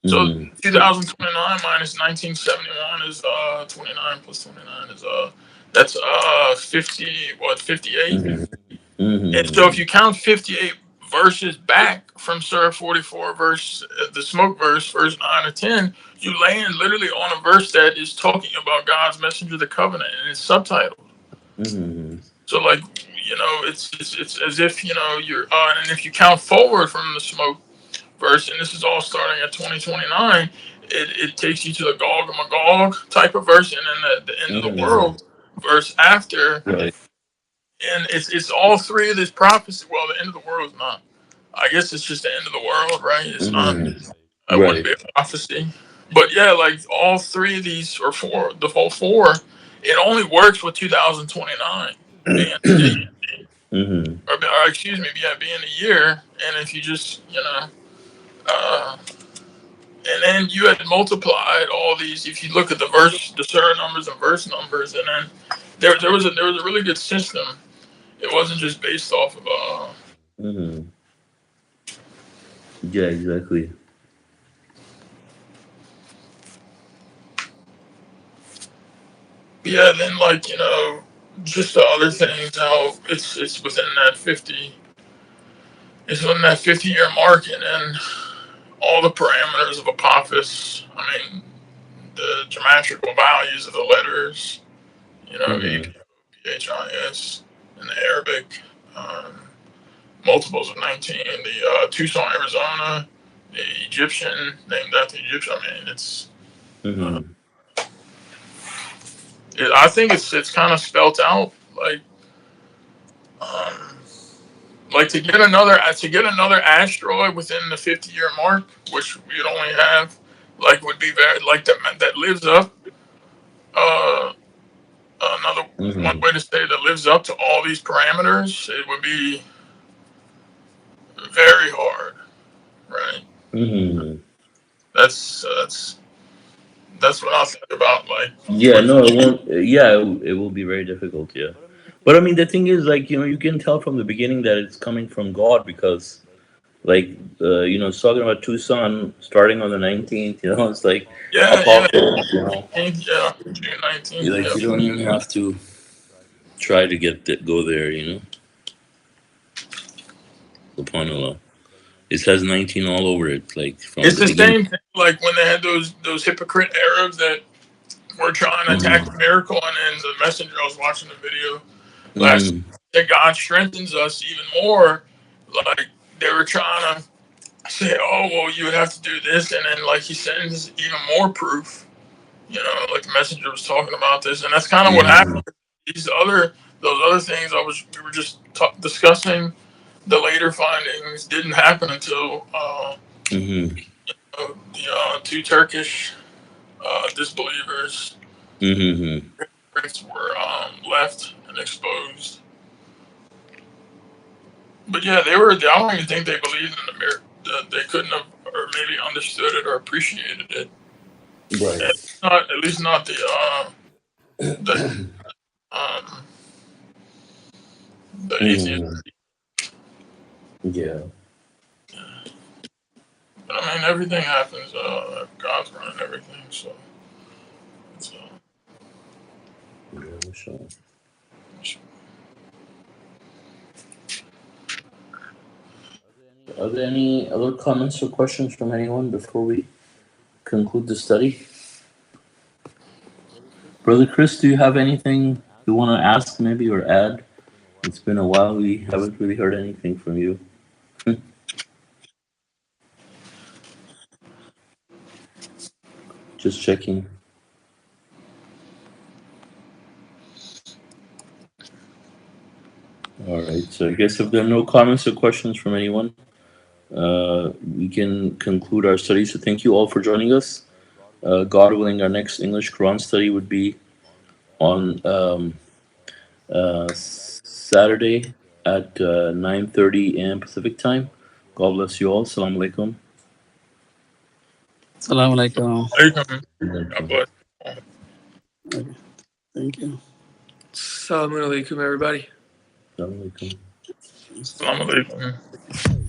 So Mm-hmm. 2029 minus 1971 is 29 plus 29 is that's 50, what, 58. Mm-hmm. And so if Mm-hmm. you count 58 verses back from Surah 44 verse, the smoke verse 9 or 10, you land literally on a verse that is talking about God's Messenger of the Covenant, and it's subtitled. Mm-hmm. So like, it's as if you're and if you count forward from the smoke verse, and this is all starting at 2029, it takes you to the Gog and Magog type of verse, and then the end of the Mm-hmm. world verse after, Right. and it's all three of these prophecies. Well, the end of the world is not. I guess it's just the end of the world, right? It's not. Mm-hmm. It wouldn't Right. be a prophecy, but yeah, like all three of these or four, the whole four, it only works with 2029 being the date, Mm-hmm. or excuse me, yeah, being the year, and if you just uh, and then you had multiplied all these. If you look at the surah numbers and verse numbers, and then there was a really good system. It wasn't just based off of Mm-hmm. Yeah, exactly. yeah. Then like just the other things, how it's within that 50. It's within that 50-year mark, and then all the parameters of Apophis. I mean, the geometrical values of the letters. Mm-hmm. APOPHIS in the Arabic. Um, Multiples of 19. The Tucson, Arizona, the Egyptian, named after the Egyptian. I mean, uh, Mm-hmm. I think it's kind of spelt out um, like to get another asteroid within the 50-year mark, which we'd only have would be very like that lives up. Uh, Another one Mm-hmm. way to say that lives up to all these parameters, it would be very hard, right? Mm-hmm. That's what I think about Yeah, with no, it won't. Yeah, it will be very difficult. Yeah, but I mean, the thing is, like, you can tell from the beginning that it's coming from God because, like, it's talking about Tucson starting on the 19th. It's like yeah, yeah, apocalypse. 19th, yeah, June 19th, Like yeah. you don't even have to try to go there. Subhanallah. It says 19 all over it, like from It's the the beginning. same thing like when they had those hypocrite Arabs that were trying to attack the Mm-hmm. miracle, and then the messenger. I was watching the video last Mm-hmm. that God strengthens us even more. Like they were trying to say, oh well, you would have to do this, and then like he sends even more proof. Like the messenger was talking about this, and that's kind of what Mm-hmm. happened. Those other things we were just discussing. The later findings didn't happen until Mm-hmm. the two Turkish disbelievers Mm-hmm. were left and exposed. But yeah, they were. I don't even think they believed in the miracle. They couldn't have, or maybe understood it or appreciated it. Right. At least not the um, the atheist. Mm-hmm. Yeah. But I mean, everything happens. God's running everything, so it's, Yeah, sure. Are there any other comments or questions from anyone before we conclude the study? Brother Chris, do you have anything you want to ask maybe or add? It's been a while. We haven't really heard anything from you. Just checking. All right. So I guess if there are no comments or questions from anyone, we can conclude our study. So thank you all for joining us. God willing, our next English Quran study would be on Saturday at 9:30 a.m. Pacific time. God bless you all. Assalamu alaikum. Assalamu alaikum. Alaikum. God bless. Okay, thank you. Assalamu alaikum, everybody. Assalamu alaikum. Assalamu alaikum.